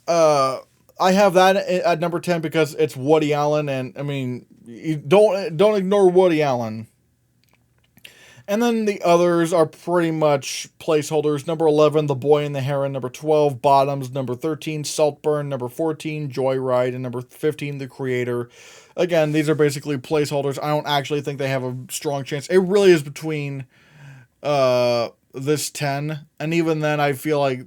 I have that at number 10 because it's Woody Allen, and I mean, you don't ignore Woody Allen. And then the others are pretty much placeholders. Number 11, The Boy and the Heron. Number 12, Bottoms. Number 13, Saltburn. Number 14, Joyride. And number 15, The Creator. Again, these are basically placeholders. I don't actually think they have a strong chance. It really is between this 10. And even then, I feel like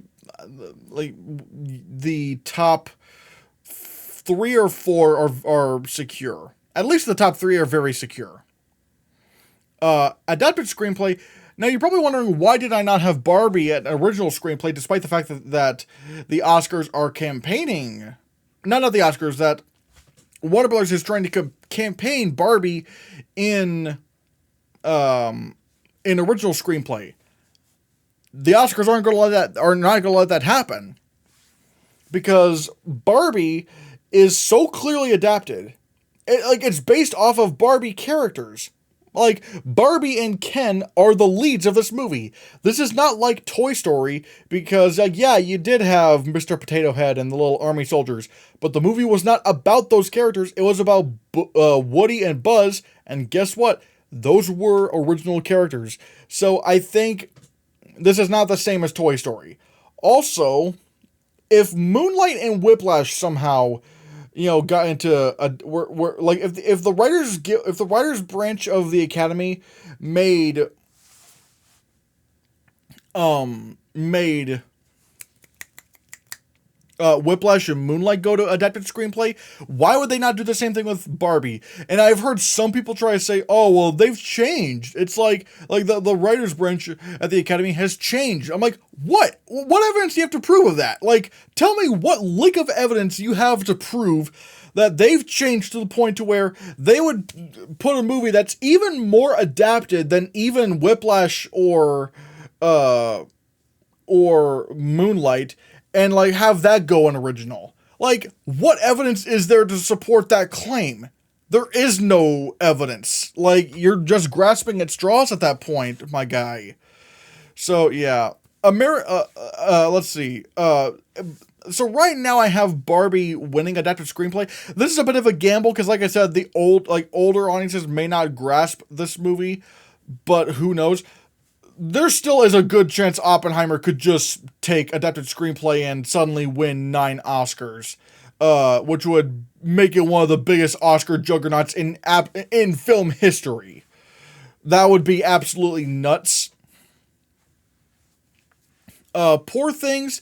the top 3 or 4 are secure. At least the top 3 are very secure. Adapted screenplay. Now, you're probably wondering, why did I not have Barbie at original screenplay, despite the fact that the Oscars are campaigning? Not the Oscars, that Warner Brothers is trying to campaign Barbie in original screenplay. The Oscars are not going to let that happen, because Barbie is so clearly adapted. It's based off of Barbie characters. Like, Barbie and Ken are the leads of this movie. This is not like Toy Story, because, yeah, you did have Mr. Potato Head and the little army soldiers, but the movie was not about those characters. It was about Woody and Buzz, and guess what? Those were original characters. So I think this is not the same as Toy Story. Also, if Moonlight and Whiplash somehow, got into if the writers branch of the Academy made Whiplash and Moonlight go to adapted screenplay, why would they not do the same thing with Barbie? And I've heard some people try to say, oh, well, they've changed. It's like the writers branch at the Academy has changed. I'm like, what? What evidence do you have to prove of that? Like, tell me what lick of evidence you have to prove that they've changed to the point to where they would put a movie that's even more adapted than even Whiplash or Moonlight, and like have that go an original. Like, what evidence is there to support that claim? There is no evidence. Like, you're just grasping at straws at that point, my guy. So yeah, let's see. So right now I have Barbie winning adapted screenplay. This is a bit of a gamble because, like I said, the older audiences may not grasp this movie, but who knows? There still is a good chance Oppenheimer could just take adapted screenplay and suddenly win 9 Oscars, which would make it one of the biggest Oscar juggernauts in film history. That would be absolutely nuts. Poor Things.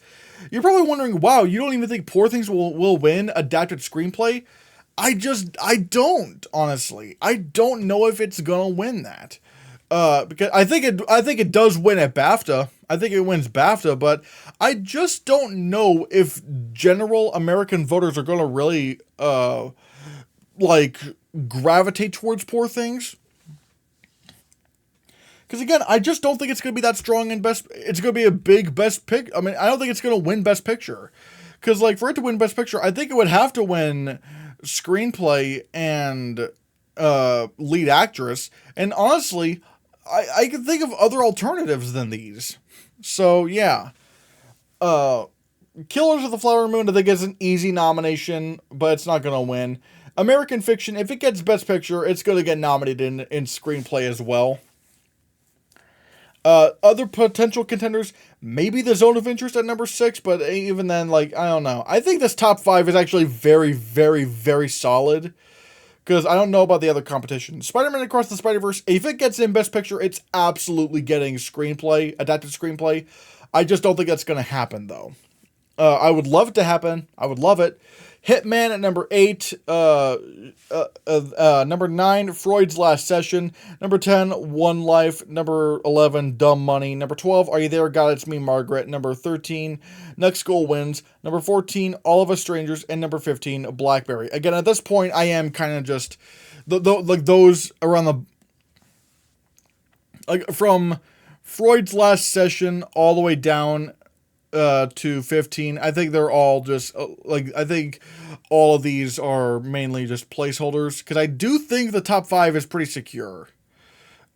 You're probably wondering, wow, you don't even think Poor Things will win adapted screenplay? I don't, honestly. I don't know if it's gonna win that. Because I think it does win at BAFTA. I think it wins BAFTA, but I just don't know if general American voters are gonna really gravitate towards Poor Things. Because again, I just don't think it's gonna be that strong in best. It's gonna be a big best pick. I mean, I don't think it's gonna win Best Picture. Because for it to win Best Picture, I think it would have to win screenplay and lead actress. And honestly, I can think of other alternatives than these. So, yeah. Killers of the Flower Moon, I think, is an easy nomination, but it's not going to win. American Fiction, if it gets Best Picture, it's going to get nominated in screenplay as well. Other potential contenders, maybe The Zone of Interest at number 6, but even then, I don't know. I think this top 5 is actually very, very, very solid. because I don't know about the other competition. Spider-Man Across the Spider-Verse, if it gets in Best Picture, it's absolutely getting screenplay, adapted screenplay. I just don't think that's going to happen, though. I would love it to happen. I would love it. Hitman at number 8. Number 9, Freud's Last Session. Number 10, One Life. Number 11, Dumb Money. Number 12, Are You There, God, It's Me, Margaret. Number 13, Next Goal Wins. Number 14, All of Us Strangers. And number 15, Blackberry. Again, at this point, I am kind of just like those around the, like, from Freud's Last Session all the way down to 15. I think they're all just I think all of these are mainly just placeholders, because I do think the top 5 is pretty secure,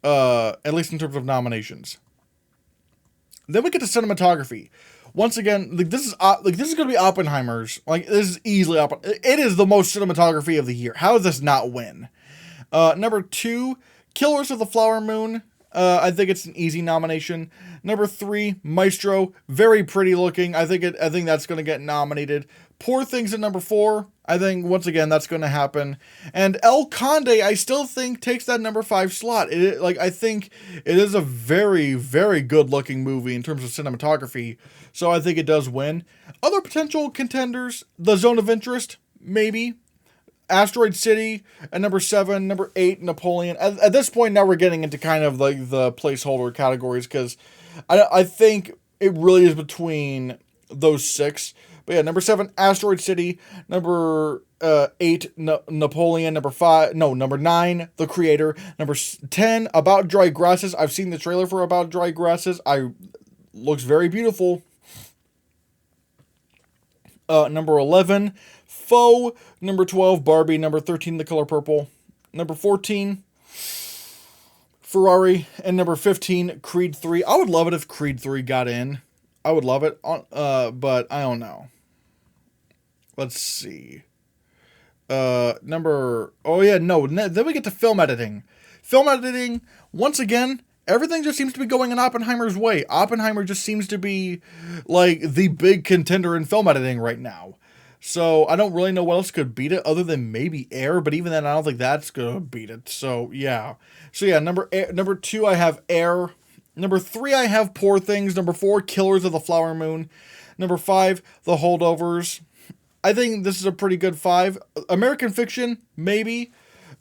at least in terms of nominations. Then we get to cinematography. Once again, this is going to be Oppenheimer's. Like, this is easily it is the most cinematography of the year. How does this not win? Number 2, Killers of the Flower Moon. I think it's an easy nomination. Number 3, Maestro, very pretty looking. I think that's going to get nominated. Poor Things at number 4. I think once again that's going to happen. And El Conde, I still think takes that number 5 slot. I think it is a very, very good looking movie in terms of cinematography. So I think it does win. Other potential contenders: The Zone of Interest, maybe. Asteroid City at number 7, number 8, Napoleon. At this point, now we're getting into kind of like the placeholder categories, because I think it really is between those 6. But yeah, number 7, Asteroid City. Number 8, Napoleon. Number 9, The Creator. Number 10, About Dry Grasses. I've seen the trailer for About Dry Grasses. Looks very beautiful. Number 11, Foe. Number 12, Barbie. Number 13, The Color Purple. Number 14, Ferrari. And number 15, Creed 3. I would love it if Creed 3 got in. I would love it, but I don't know. Let's see. Then we get to film editing. Film editing, once again, everything just seems to be going in Oppenheimer's way. Oppenheimer just seems to be like the big contender in film editing right now. So I don't really know what else could beat it other than maybe Air, but even then I don't think that's going to beat it. So yeah. Number 2 I have Air. Number 3 I have Poor Things. Number 4, Killers of the Flower Moon. Number 5, The Holdovers. I think this is a pretty good 5. American Fiction, maybe.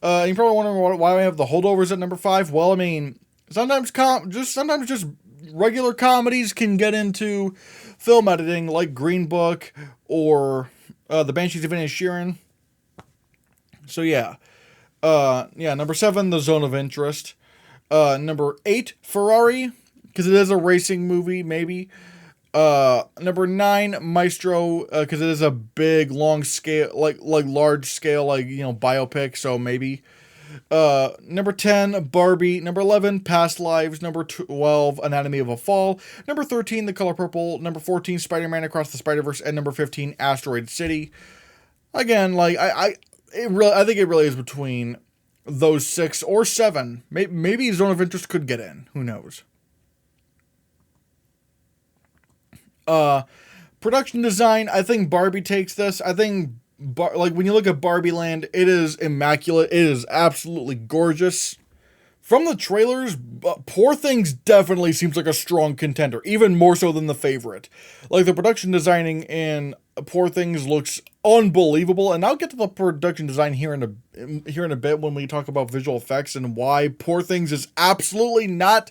You're probably wondering why I have The Holdovers at number 5. Well, I mean, sometimes just regular comedies can get into film editing, like Green Book or The Banshees of Inisherin. So yeah. Number 7, The Zone of Interest. Number 8, Ferrari, because it is a racing movie, maybe. Number 9, Maestro, because it is a big, long scale, large scale, biopic, so maybe. Number 10, Barbie. Number 11, Past Lives. Number 12, Anatomy of a Fall. Number 13, The Color Purple. Number 14, Spider-Man Across the Spider-Verse. And number 15, Asteroid City. Again, I think it really is between those 6 or 7. Maybe Zone of Interest could get in. Who knows? Production design, I think Barbie takes this. I think, when you look at Barbie Land, it is immaculate. It is absolutely gorgeous. From the trailers, Poor Things definitely seems like a strong contender, even more so than The Favorite. Like, the production designing in Poor Things looks unbelievable, and I'll get to the production design here in a bit when we talk about visual effects and why Poor Things is absolutely not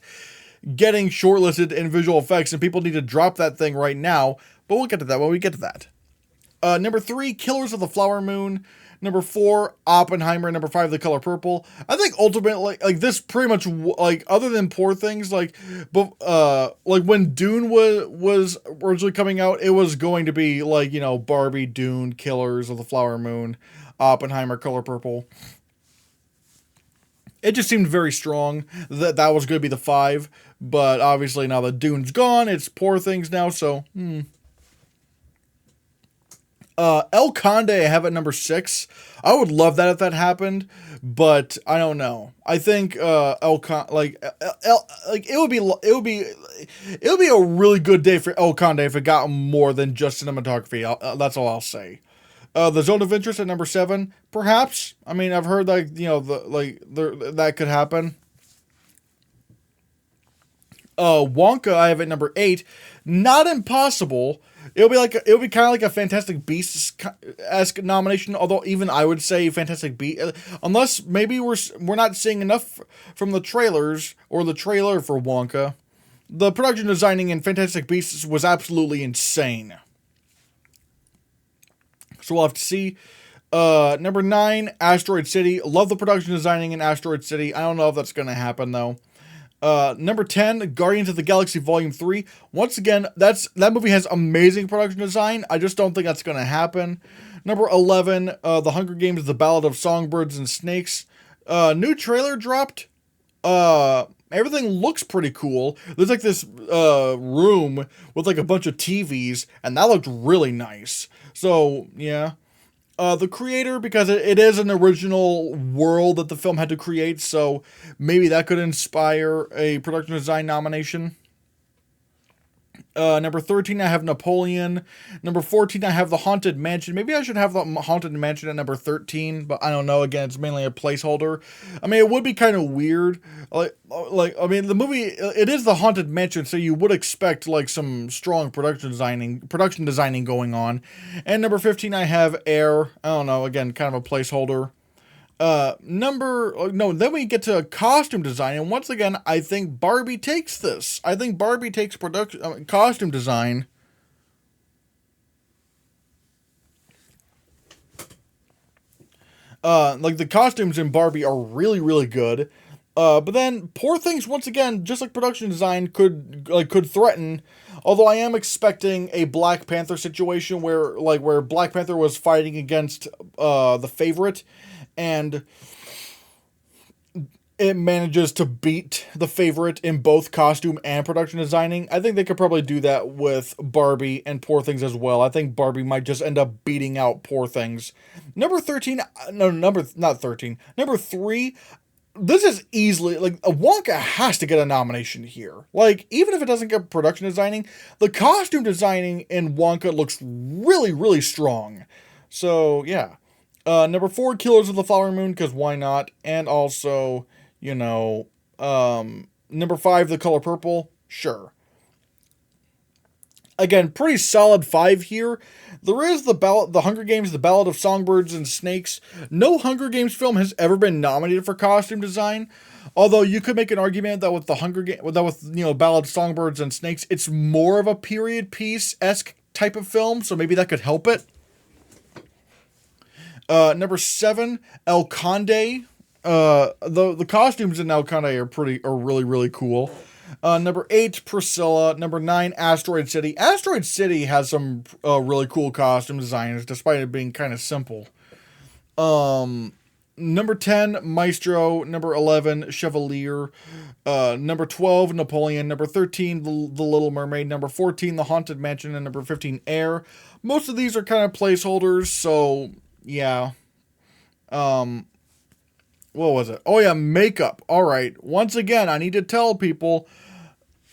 getting shortlisted in visual effects, and people need to drop that thing right now. But we'll get to that when we get to that. Number 3, Killers of the Flower Moon. Number 4, Oppenheimer. Number 5, The Color Purple. I think ultimately, this pretty much, other than Poor Things, when Dune was originally coming out, it was going to be, Barbie, Dune, Killers of the Flower Moon, Oppenheimer, Color Purple. It just seemed very strong that was going to be the 5, but obviously now that Dune's gone, it's Poor Things now, so, El Conde I have at number 6. I would love that if that happened, but I don't know. I think it would be a really good day for El Conde if it got more than just cinematography. That's all I'll say. The Zone of Interest at number 7, perhaps. I mean, I've heard that could happen. Wonka I have at number 8. Not impossible. It'll be kind of like a Fantastic Beasts-esque nomination. Although even I would say Fantastic Beasts, unless maybe we're not seeing enough from the trailers or the trailer for Wonka. The production designing in Fantastic Beasts was absolutely insane. So we'll have to see. Number 9, Asteroid City. Love the production designing in Asteroid City. I don't know if that's going to happen, though. Number 10, Guardians of the Galaxy Volume 3. Once again, that movie has amazing production design. I just don't think that's going to happen. Number 11, The Hunger Games, The Ballad of Songbirds and Snakes. New trailer dropped. Everything looks pretty cool. There's like this room with like a bunch of TVs, and that looked really nice. So, yeah. The creator, because it is an original world that the film had to create, so maybe that could inspire a production design nomination. Number 13, I have Napoleon. Number 14, I have The Haunted Mansion. Maybe I should have The Haunted Mansion at number 13, but I don't know. Again, it's mainly a placeholder. I mean, it would be kind of weird. I mean, the movie, it is The Haunted Mansion, so you would expect, like, some strong production designing going on. And number 15, I have Air. I don't know. Again, kind of a placeholder. Then we get to costume design, and once again, I think Barbie takes this. I think Barbie takes costume design. Like the costumes in Barbie are really, really good. But then Poor Things, once again, just like production design, could threaten. Although I am expecting a Black Panther situation where Black Panther was fighting against the favorite, and it manages to beat the favorite in both costume and production designing. I think they could probably do that with Barbie and Poor Things as well. I think Barbie might just end up beating out Poor Things. Number 3, this is easily, like, Wonka has to get a nomination here. Like, even if it doesn't get production designing, the costume designing in Wonka looks really, really strong. So, yeah. Number 4, Killers of the Flower Moon, because why not? And also, number 5, The Color Purple, sure. Again, pretty solid 5 here. There is The Hunger Games, The Ballad of Songbirds and Snakes. No Hunger Games film has ever been nominated for costume design. Although you could make an argument that with Ballad of Songbirds and Snakes, it's more of a period piece-esque type of film, so maybe that could help it. Number 7, El Conde. The costumes in El Conde are really, really cool. Number 8, Priscilla. Number 9, Asteroid City. Asteroid City has some really cool costume designs, despite it being kind of simple. Number 10, Maestro. Number 11, Chevalier. Number 12, Napoleon. Number 13, The Little Mermaid. Number 14, The Haunted Mansion. And number 15, Air. Most of these are kind of placeholders, so yeah. What was it? Oh yeah, makeup. All right. Once again, I need to tell people,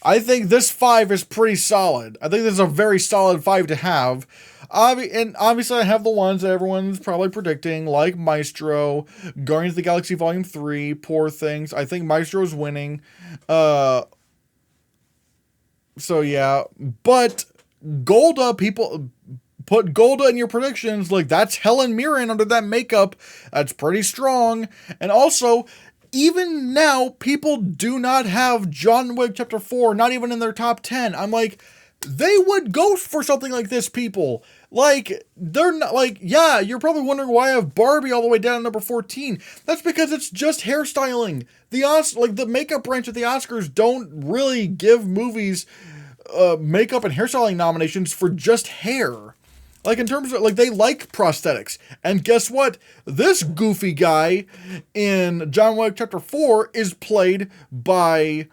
I think this 5 is pretty solid. I think this is a very solid 5 to have. And obviously I have the ones that everyone's probably predicting, like Maestro, Guardians of the Galaxy Volume 3, Poor Things. I think Maestro's winning. So yeah. But Golda, people put Golda in your predictions. Like, that's Helen Mirren under that makeup. That's pretty strong. And also, even now, people do not have John Wick Chapter 4, not even in their top 10. I'm like, they would go for something like this, people. Like, they're not, like, yeah, you're probably wondering why I have Barbie all the way down to number 14. That's because it's just hairstyling. The makeup branch of the Oscars don't really give movies makeup and hairstyling nominations for just hair. Like, in terms of, like, they like prosthetics. And guess what? This goofy guy in John Wick Chapter 4 is played by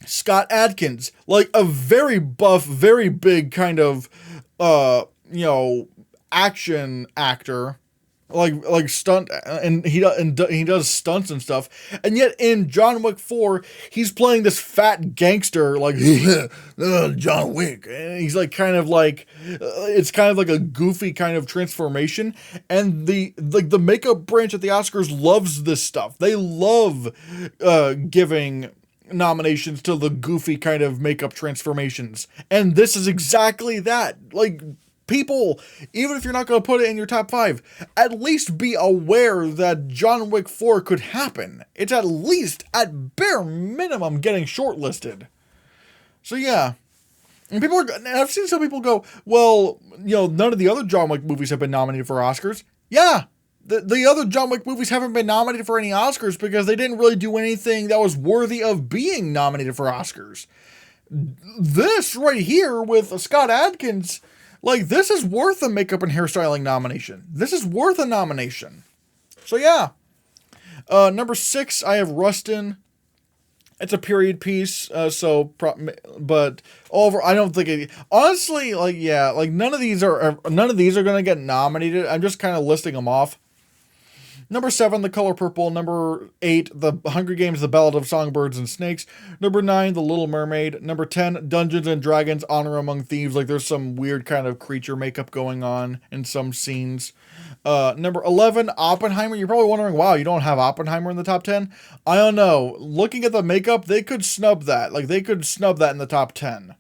Scott Adkins. Like, a very buff, very big kind of, action actor. like stunt, and he does stunts and stuff. And yet in John Wick 4, he's playing this fat gangster like John Wick. And he's like kind of like it's kind of like a goofy kind of transformation. And the makeup branch at the Oscars loves this stuff. They love giving nominations to the goofy kind of makeup transformations. And this is exactly that. Like, people, even if you're not going to put it in your top 5, at least be aware that John Wick 4 could happen. It's at least, at bare minimum, getting shortlisted. So yeah. And I've seen some people go, well, none of the other John Wick movies have been nominated for Oscars. Yeah. The other John Wick movies haven't been nominated for any Oscars because they didn't really do anything that was worthy of being nominated for Oscars. This right here with Scott Adkins, like, this is worth a makeup and hairstyling nomination. This is worth a nomination. So yeah. Number 6, I have Rustin. It's a period piece, but over, I don't think it, honestly, none of these are going to get nominated. I'm just kind of listing them off. Number 7, The Color Purple. Number 8, The Hunger Games, The Ballad of Songbirds and Snakes. Number 9, The Little Mermaid. Number 10, Dungeons and Dragons, Honor Among Thieves. Like, there's some weird kind of creature makeup going on in some scenes. Number 11, Oppenheimer. You're probably wondering, wow, you don't have Oppenheimer in the top 10? I don't know. Looking at the makeup, they could snub that. Like, they could snub that in the top 10.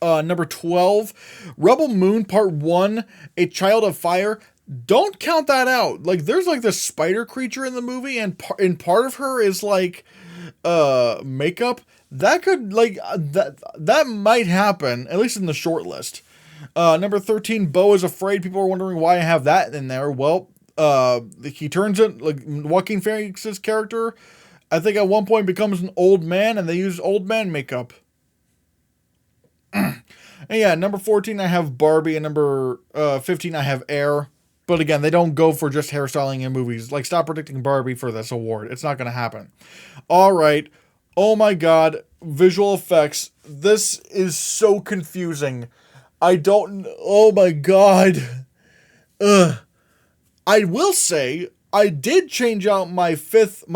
Number 12, Rebel Moon Part 1, A Child of Fire. Don't count that out. Like, there's like this spider creature in the movie, and part of her is like makeup. That could that might happen, at least in the short list. Number 13, Beau is Afraid. People are wondering why I have that in there. Well, he turns it, like, Joaquin Phoenix's character, I think at one point becomes an old man, and they use old man makeup. And yeah, number 14, I have Barbie, and number 15, I have Air. But again, they don't go for just hairstyling in movies. Like, stop predicting Barbie for this award. It's not going to happen. All right. Oh my God. Visual effects. This is so confusing. Oh my God. Ugh. I will say, I did change out my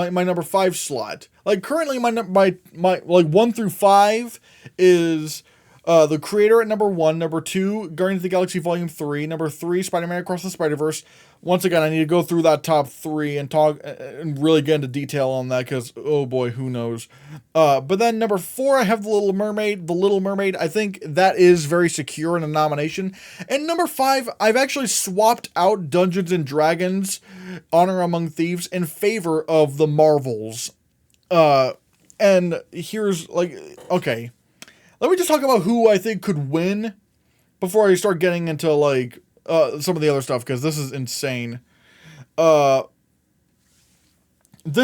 number 5 slot. Like, currently my 1 through 5 is The Creator at number 1, number 2, Guardians of the Galaxy Volume 3, number 3, Spider-Man Across the Spider-Verse. Once again, I need to go through that top 3 and talk and really get into detail on that because, oh boy, who knows. But then number 4, I have The Little Mermaid. The Little Mermaid, I think that is very secure in a nomination. And number 5, I've actually swapped out Dungeons and Dragons, Honor Among Thieves, in favor of the Marvels. And here's, okay. Let me just talk about who I think could win before I start getting into, some of the other stuff, because this is insane. This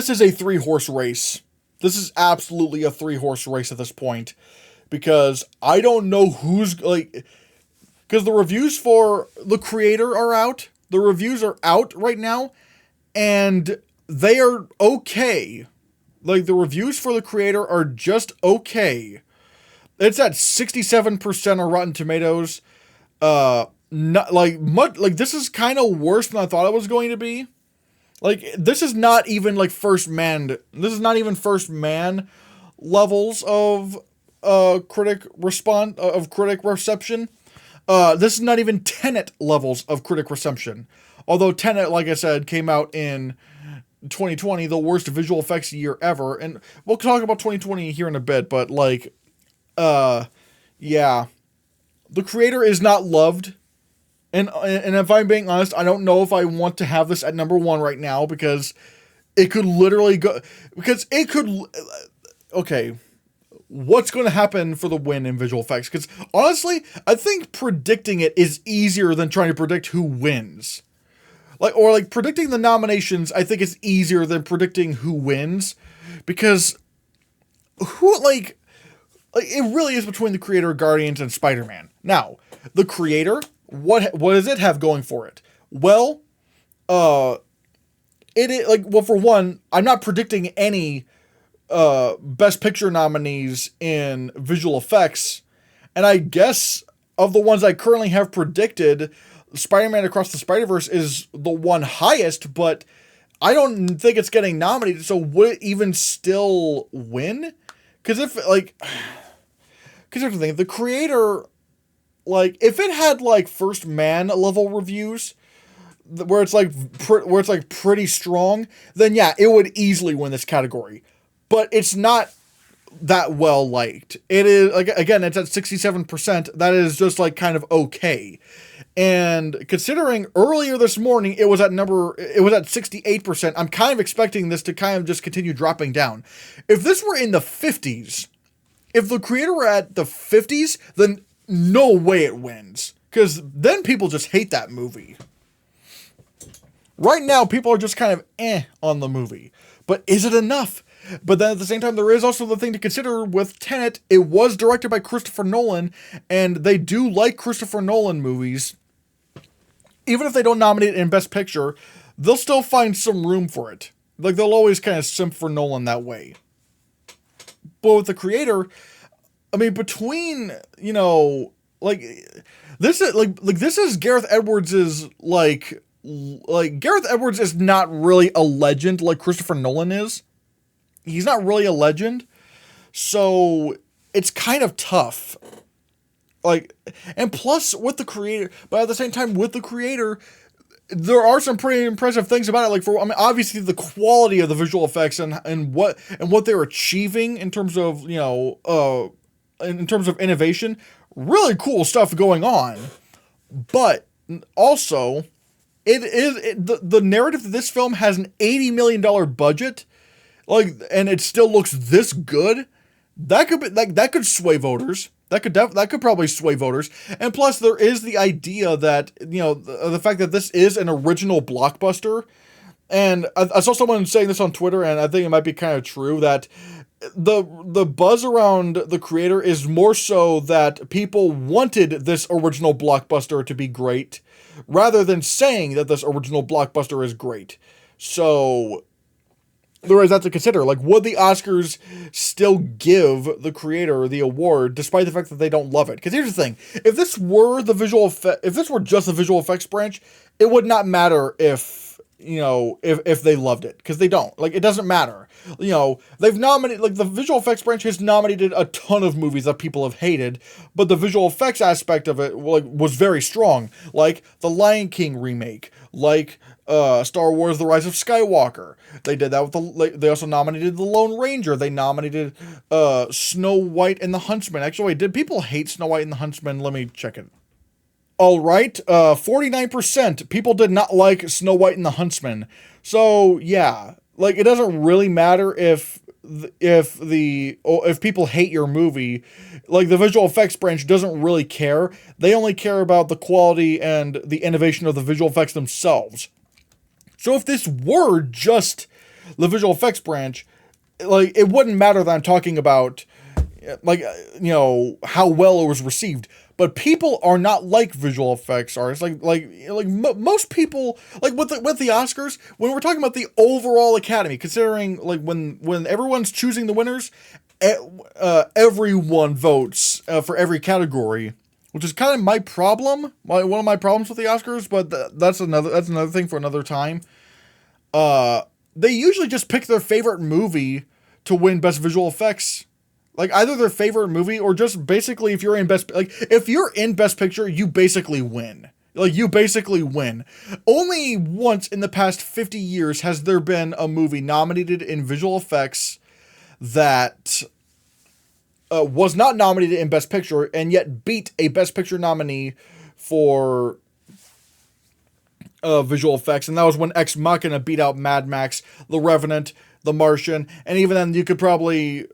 is a 3-horse race. This is absolutely a 3-horse race at this point, because I don't know who's, because the reviews for The Creator are out. The reviews are out right now, and they are okay. Like, the reviews for The Creator are just okay. It's at 67% on Rotten Tomatoes. This is kind of worse than I thought it was going to be. Like, this is not even First Man. This is not even First Man levels of critic reception. This is not even Tenet levels of critic reception. Although Tenet, like I said, came out in 2020, the worst visual effects year ever. And we'll talk about 2020 here in a bit, but yeah. The Creator is not loved. And if I'm being honest, I don't know if I want to have this at number 1 right now, because it could literally go, okay, what's going to happen for the win in visual effects? Because honestly, I think predicting it is easier than trying to predict who wins. Predicting the nominations, I think is easier than predicting who wins, because it really is between The Creator, Guardians, and Spider-Man. Now, The Creator, what does it have going for it? Well, for one, I'm not predicting any Best Picture nominees in visual effects, and I guess of the ones I currently have predicted, Spider-Man Across the Spider-Verse is the one highest, but I don't think it's getting nominated, so would it even still win? Because if, like, because here's the thing, the creator, like, if it had, like, First Man level reviews, where it's like pretty strong, then yeah, it would easily win this category. But it's not that well liked. It is, like, again, it's at 67%. That is just, like, kind of okay. And considering earlier this morning it was at 68%, I'm kind of expecting this to kind of just continue dropping down. If this were in the 50s, if the creator were at the 50s, then no way it wins. Because then people just hate that movie. Right now, people are just kind of on the movie. But is it enough? But then at the same time, there is also the thing to consider with Tenet. It was directed by Christopher Nolan, and they do like Christopher Nolan movies. Even if they don't nominate it in Best Picture, they'll still find some room for it. Like, they'll always kind of simp for Nolan that way. But with the creator, I mean, between, you know, like, this is, this is Gareth Edwards' like, Gareth Edwards is not really a legend like Christopher Nolan is. He's not really a legend. So, it's kind of tough. Like, and plus with the creator, but at the same time with the creator, there are some pretty impressive things about it. Like, I mean, obviously the quality of the visual effects and what they're achieving in terms of, you know, in terms of innovation, really cool stuff going on. But also, the narrative that this film has an $80 million budget, like, and it still looks this good. That could be, like, that could sway voters. That could probably sway voters. And plus, there is the idea that, you know, the fact that this is an original blockbuster. And I saw someone saying this on Twitter, and I think it might be kind of true, that the buzz around the creator is more so that people wanted this original blockbuster to be great, rather than saying that this original blockbuster is great. So there is that to consider. Like, would the Oscars still give the creator the award despite the fact that they don't love it? Because here's the thing: if this were just the visual effects branch, it would not matter if, you know, if they loved it, because they don't. Like, it doesn't matter. You know, they've nominated, like, the visual effects branch has nominated a ton of movies that people have hated, but the visual effects aspect of it, like, was very strong. Like the Lion King remake, like Star Wars: The Rise of Skywalker. They did that with they also nominated The Lone Ranger. They nominated Snow White and the Huntsman. Actually, wait, did people hate Snow White and the Huntsman? Let me check it. All right, 49% people did not like Snow White and the Huntsman. So yeah, like, it doesn't really matter if people hate your movie. Like, the visual effects branch doesn't really care. They only care about the quality and the innovation of the visual effects themselves. So if this were just the visual effects branch, like, it wouldn't matter that I'm talking about, like, you know, how well it was received. But people are not like visual effects artists. Most people, like, with the Oscars, when we're talking about the overall Academy, considering, like, when everyone's choosing the winners, everyone votes for every category, which is kind of my problem, one of my problems with the Oscars. But that's another thing for another time. They usually just pick their favorite movie to win Best Visual Effects. Like, either their favorite movie, or just basically if you're in Best Picture, you basically win. Like, you basically win. Only once in the past 50 years has there been a movie nominated in visual effects that was not nominated in Best Picture and yet beat a Best Picture nominee for visual effects. And that was when Ex Machina beat out Mad Max, The Revenant, The Martian. And even then, you could probably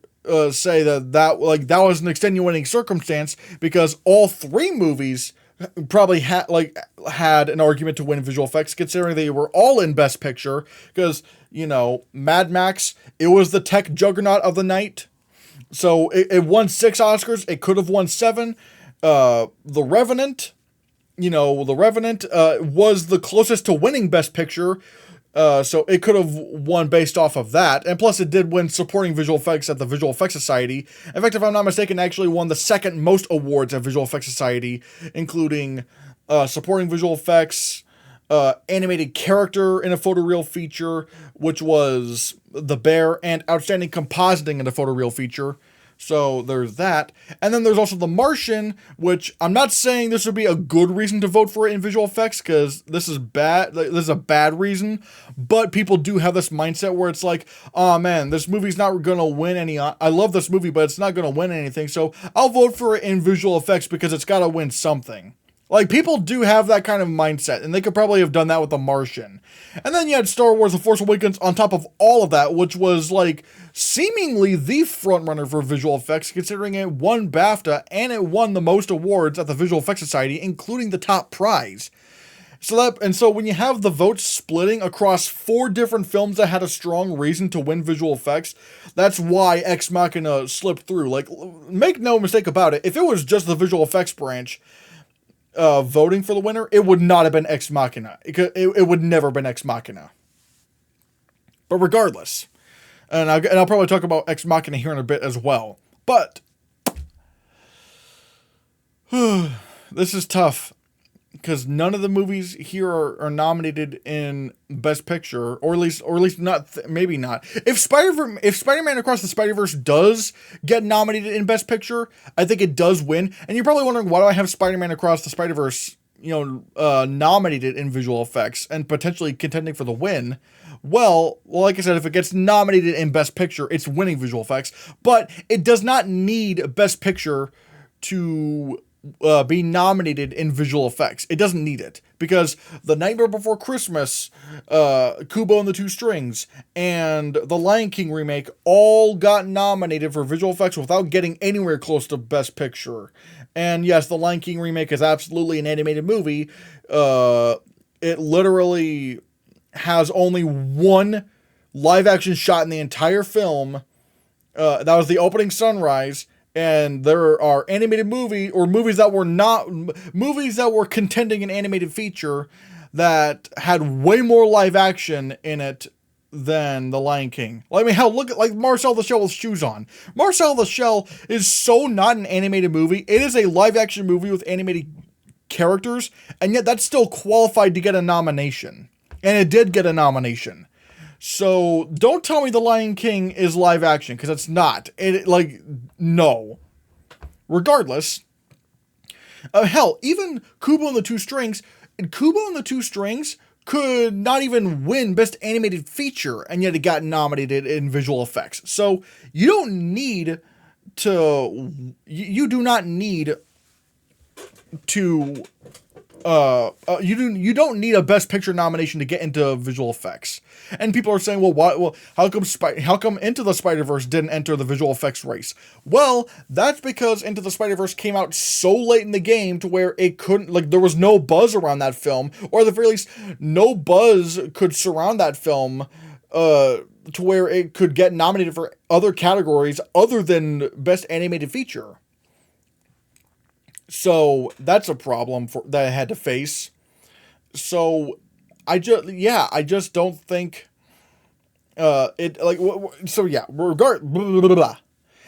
say that was an extenuating circumstance, because all three movies probably had an argument to win visual effects, considering they were all in Best Picture. Because, you know, Mad Max, it was the tech juggernaut of the night, so it won 6 Oscars. It could have won 7. The Revenant was the closest to winning Best Picture. So it could have won based off of that. And plus, it did win supporting visual effects at the Visual Effects Society. In fact, if I'm not mistaken, it actually won the second most awards at Visual Effects Society, including supporting visual effects, animated character in a photoreal feature, which was the bear, and outstanding compositing in a photoreal feature. So there's that. And then there's also The Martian, which I'm not saying this would be a good reason to vote for it in visual effects, because this is bad. This is a bad reason. But people do have this mindset where it's like, oh man, this movie's not going to win any. I love this movie, but it's not going to win anything. So I'll vote for it in visual effects because it's got to win something. Like, people do have that kind of mindset, and they could probably have done that with The Martian. And then you had Star Wars The Force Awakens on top of all of that, which was, like, seemingly the frontrunner for visual effects, considering it won BAFTA, and it won the most awards at the Visual Effects Society, including the top prize. So when you have the votes splitting across 4 different films that had a strong reason to win visual effects, that's why Ex Machina slipped through. Like, make no mistake about it, if it was just the visual effects branch voting for the winner, it would not have been Ex Machina. It would never have been Ex Machina. But regardless, and I'll probably talk about Ex Machina here in a bit as well. But this is tough because none of the movies here are nominated in Best Picture, or at least not. Maybe not. If Spider-Man Across the Spider-Verse does get nominated in Best Picture, I think it does win. And you're probably wondering, why do I have Spider-Man Across the Spider-Verse, nominated in visual effects and potentially contending for the win? Well, like I said, if it gets nominated in Best Picture, it's winning visual effects, but it does not need Best Picture to be nominated in visual effects. It doesn't need it, because The Nightmare Before Christmas, Kubo and the Two Strings, and the Lion King remake all got nominated for visual effects without getting anywhere close to Best Picture. And yes, the Lion King remake is absolutely an animated movie. It literally has only one live action shot in the entire film. That was the opening sunrise. And there are animated movies that were contending an animated feature that had way more live action in it than The Lion King. I mean, hell, look at like Marcel the Shell with shoes on. Marcel the Shell is so not an animated movie. It is a live action movie with animated characters, and yet that's still qualified to get a nomination. And it did get a nomination. So don't tell me The Lion King is live action, because it's not. No. Regardless, hell, even Kubo and the Two Strings could not even win Best Animated Feature, and yet it got nominated in visual effects. So you don't need to. You do not need to. You don't need a Best Picture nomination to get into visual effects. And people are saying, well, why? Well, how come Into the Spider-Verse didn't enter the visual effects race? Well, that's because Into the Spider-Verse came out so late in the game to where it couldn't, there was no buzz around that film, or at the very least, no buzz could surround that film, to where it could get nominated for other categories other than Best Animated Feature. So that's a problem that I had to face. So I just don't think blah, blah, blah, blah.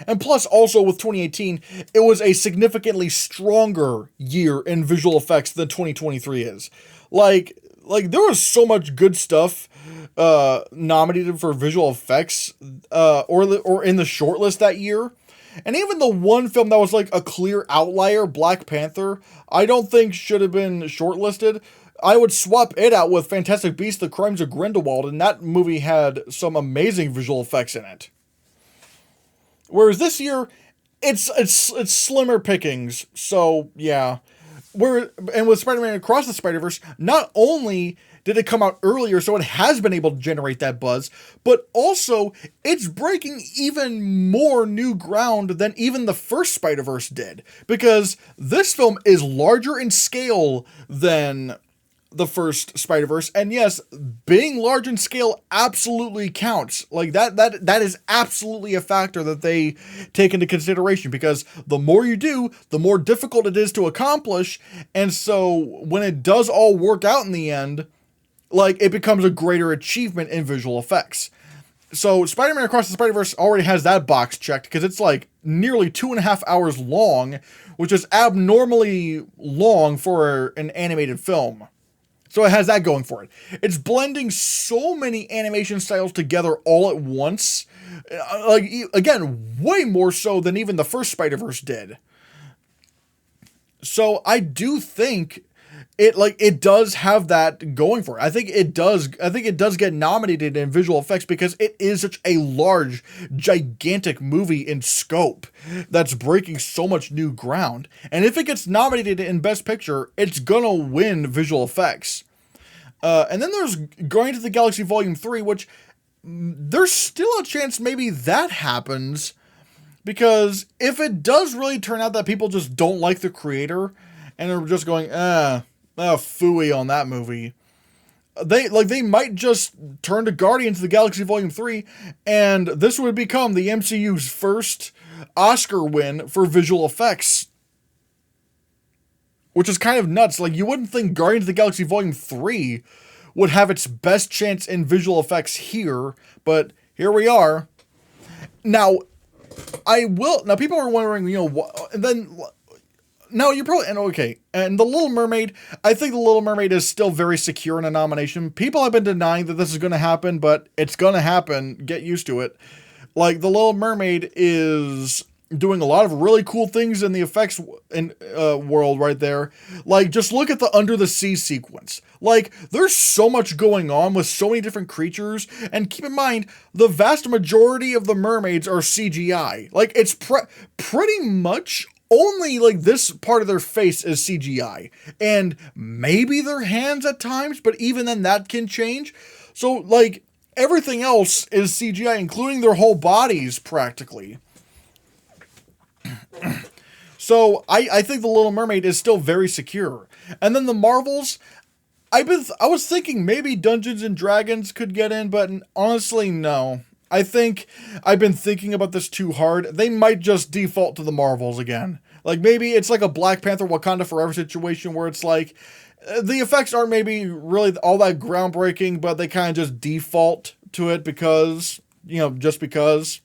And plus, also with 2018, it was a significantly stronger year in visual effects than 2023 is. Like there was so much good stuff nominated for visual effects or in the shortlist that year. And even the one film that was like a clear outlier, Black Panther, I don't think should have been shortlisted. I would swap it out with Fantastic Beasts: The Crimes of Grindelwald, and that movie had some amazing visual effects in it. Whereas this year, it's slimmer pickings. So yeah, and with Spider-Man Across the Spider-Verse, not only did it come out earlier, so it has been able to generate that buzz, but also it's breaking even more new ground than even the first Spider-Verse did, because this film is larger in scale than the first Spider-Verse, and yes, being large in scale absolutely counts. Like that is absolutely a factor that they take into consideration, because the more you do, the more difficult it is to accomplish, and so when it does all work out in the end, it becomes a greater achievement in visual effects. So Spider-Man Across the Spider-Verse already has that box checked because it's like nearly 2.5 hours long, which is abnormally long for an animated film. So it has that going for it. It's blending so many animation styles together all at once. Like, again, way more so than even the first Spider-Verse did. So I do think it does have that going for it. I think it does get nominated in visual effects because it is such a large, gigantic movie in scope that's breaking so much new ground. And if it gets nominated in Best Picture, it's gonna win visual effects. And then there's Guardians of the Galaxy Volume 3, which there's still a chance maybe that happens, because if it does really turn out that people just don't like the creator and are just going, phooey on that movie, they might just turn to Guardians of the Galaxy Volume 3, and this would become the MCU's first Oscar win for visual effects. Which is kind of nuts. Like, you wouldn't think Guardians of the Galaxy Volume 3 would have its best chance in visual effects here, but here we are. Now, people are wondering, and then, no, you're probably, and okay, and The Little Mermaid, I think The Little Mermaid is still very secure in a nomination. People have been denying that this is going to happen, but it's going to happen. Get used to it. Like, The Little Mermaid is doing a lot of really cool things in the effects world right there. Like, just look at the Under the Sea sequence. Like, there's so much going on with so many different creatures, and keep in mind, the vast majority of the mermaids are CGI. Like, it's pretty much only, like, this part of their face is CGI, and maybe their hands at times, but even then that can change. So, like, everything else is CGI, including their whole bodies, practically. So I think The Little Mermaid is still very secure. And then the Marvels, I was thinking maybe Dungeons and Dragons could get in, but honestly, no. I think I've been thinking about this too hard. They might just default to the Marvels again. Like, maybe it's like a Black Panther Wakanda Forever situation where it's like, the effects aren't maybe really all that groundbreaking, but they kind of just default to it because, just because.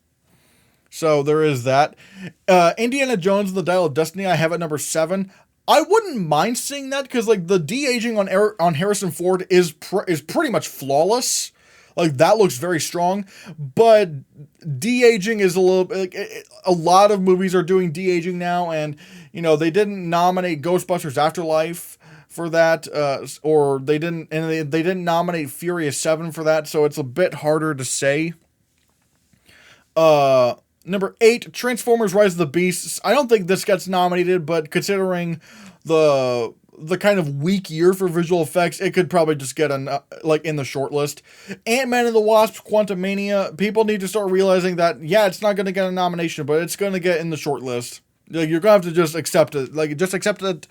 So there is that. Indiana Jones and the Dial of Destiny, I have at number 7. I wouldn't mind seeing that because, like, the de-aging on Harrison Ford is pretty much flawless. Like, that looks very strong. But de-aging is a lot of movies are doing de-aging now, and they didn't nominate Ghostbusters Afterlife for that, or they didn't nominate Furious 7 for that, so it's a bit harder to say. Number 8, Transformers Rise of the Beasts. I don't think this gets nominated, but considering the kind of weak year for visual effects, it could probably just get in the shortlist. Ant-Man and the Wasp: Quantumania. People need to start realizing that, yeah, it's not going to get a nomination, but it's going to get in the shortlist. Like, you're going to have to just accept it. Like, just accept it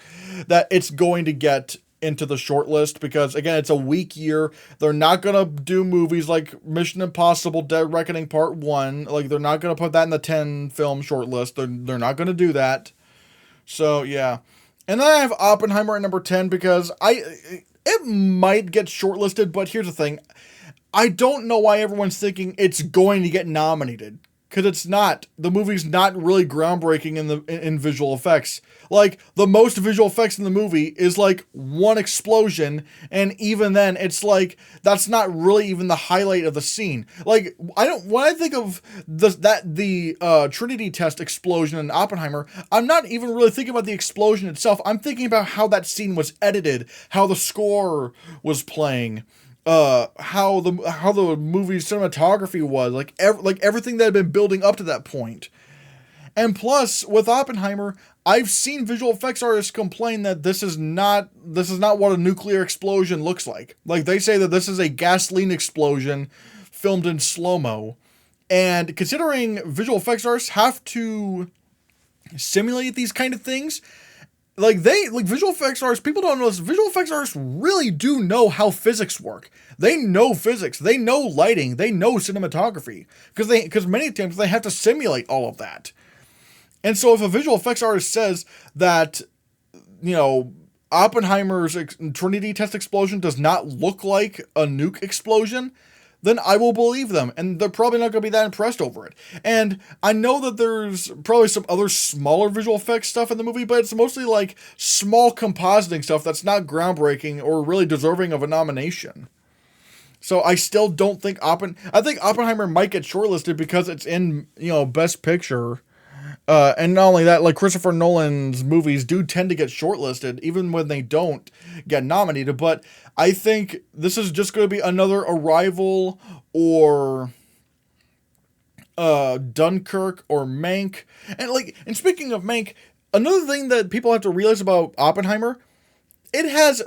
that it's going to get into the shortlist because, again, it's a weak year. They're not going to do movies like Mission Impossible Dead Reckoning Part 1. Like, they're not going to put that in the 10 film shortlist. They're not going to do that. So, yeah. And then I have Oppenheimer at number 10 because it might get shortlisted, but here's the thing. I don't know why everyone's thinking it's going to get nominated. Because it's not. The movie's not really groundbreaking in visual effects. Like, the most visual effects in the movie is, like, one explosion, and even then, it's like, that's not really even the highlight of the scene. Like, when I think of the Trinity test explosion in Oppenheimer, I'm not even really thinking about the explosion itself. I'm thinking about how that scene was edited, how the score was playing, how the movie's cinematography was, like everything that had been building up to that point. And plus, with Oppenheimer, I've seen visual effects artists complain that this is not what a nuclear explosion looks like. Like, they say that this is a gasoline explosion filmed in slow-mo. And considering visual effects artists have to simulate these kind of things, visual effects artists, people don't know this, visual effects artists really do know how physics work. They know physics, they know lighting, they know cinematography, because many times they have to simulate all of that. And so if a visual effects artist says that, Oppenheimer's Trinity test explosion does not look like a nuke explosion, then I will believe them, and they're probably not going to be that impressed over it. And I know that there's probably some other smaller visual effects stuff in the movie, but it's mostly like small compositing stuff that's not groundbreaking or really deserving of a nomination. So I still don't think I think Oppenheimer might get shortlisted because it's in, Best Picture. And not only that, like Christopher Nolan's movies do tend to get shortlisted, even when they don't get nominated. But I think this is just going to be another Arrival or Dunkirk or Mank. And speaking of Mank, another thing that people have to realize about Oppenheimer, it has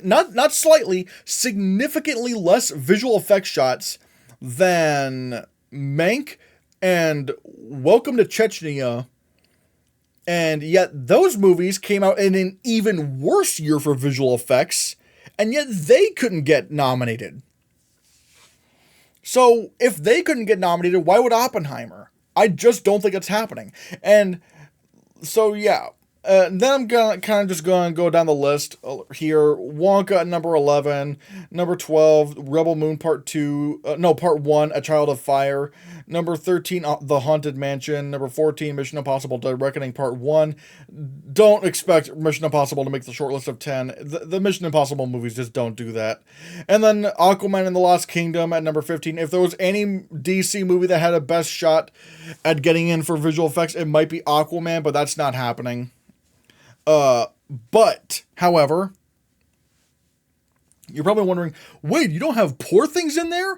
not slightly, significantly less visual effects shots than Mank and Welcome to Chechnya, and yet those movies came out in an even worse year for visual effects, and yet they couldn't get nominated. So, if they couldn't get nominated, why would Oppenheimer? I just don't think it's happening. And so, yeah. Then I'm gonna go down the list here. Wonka at number 11, number 12, Rebel Moon Part 1, A Child of Fire, number 13, The Haunted Mansion, number 14, Mission Impossible: Dead Reckoning Part 1. Don't expect Mission Impossible to make the short list of 10. The Mission Impossible movies just don't do that. And then Aquaman and the Lost Kingdom at number 15. If there was any DC movie that had a best shot at getting in for visual effects, it might be Aquaman, but that's not happening. But, however, you're probably wondering, wait, you don't have Poor Things in there?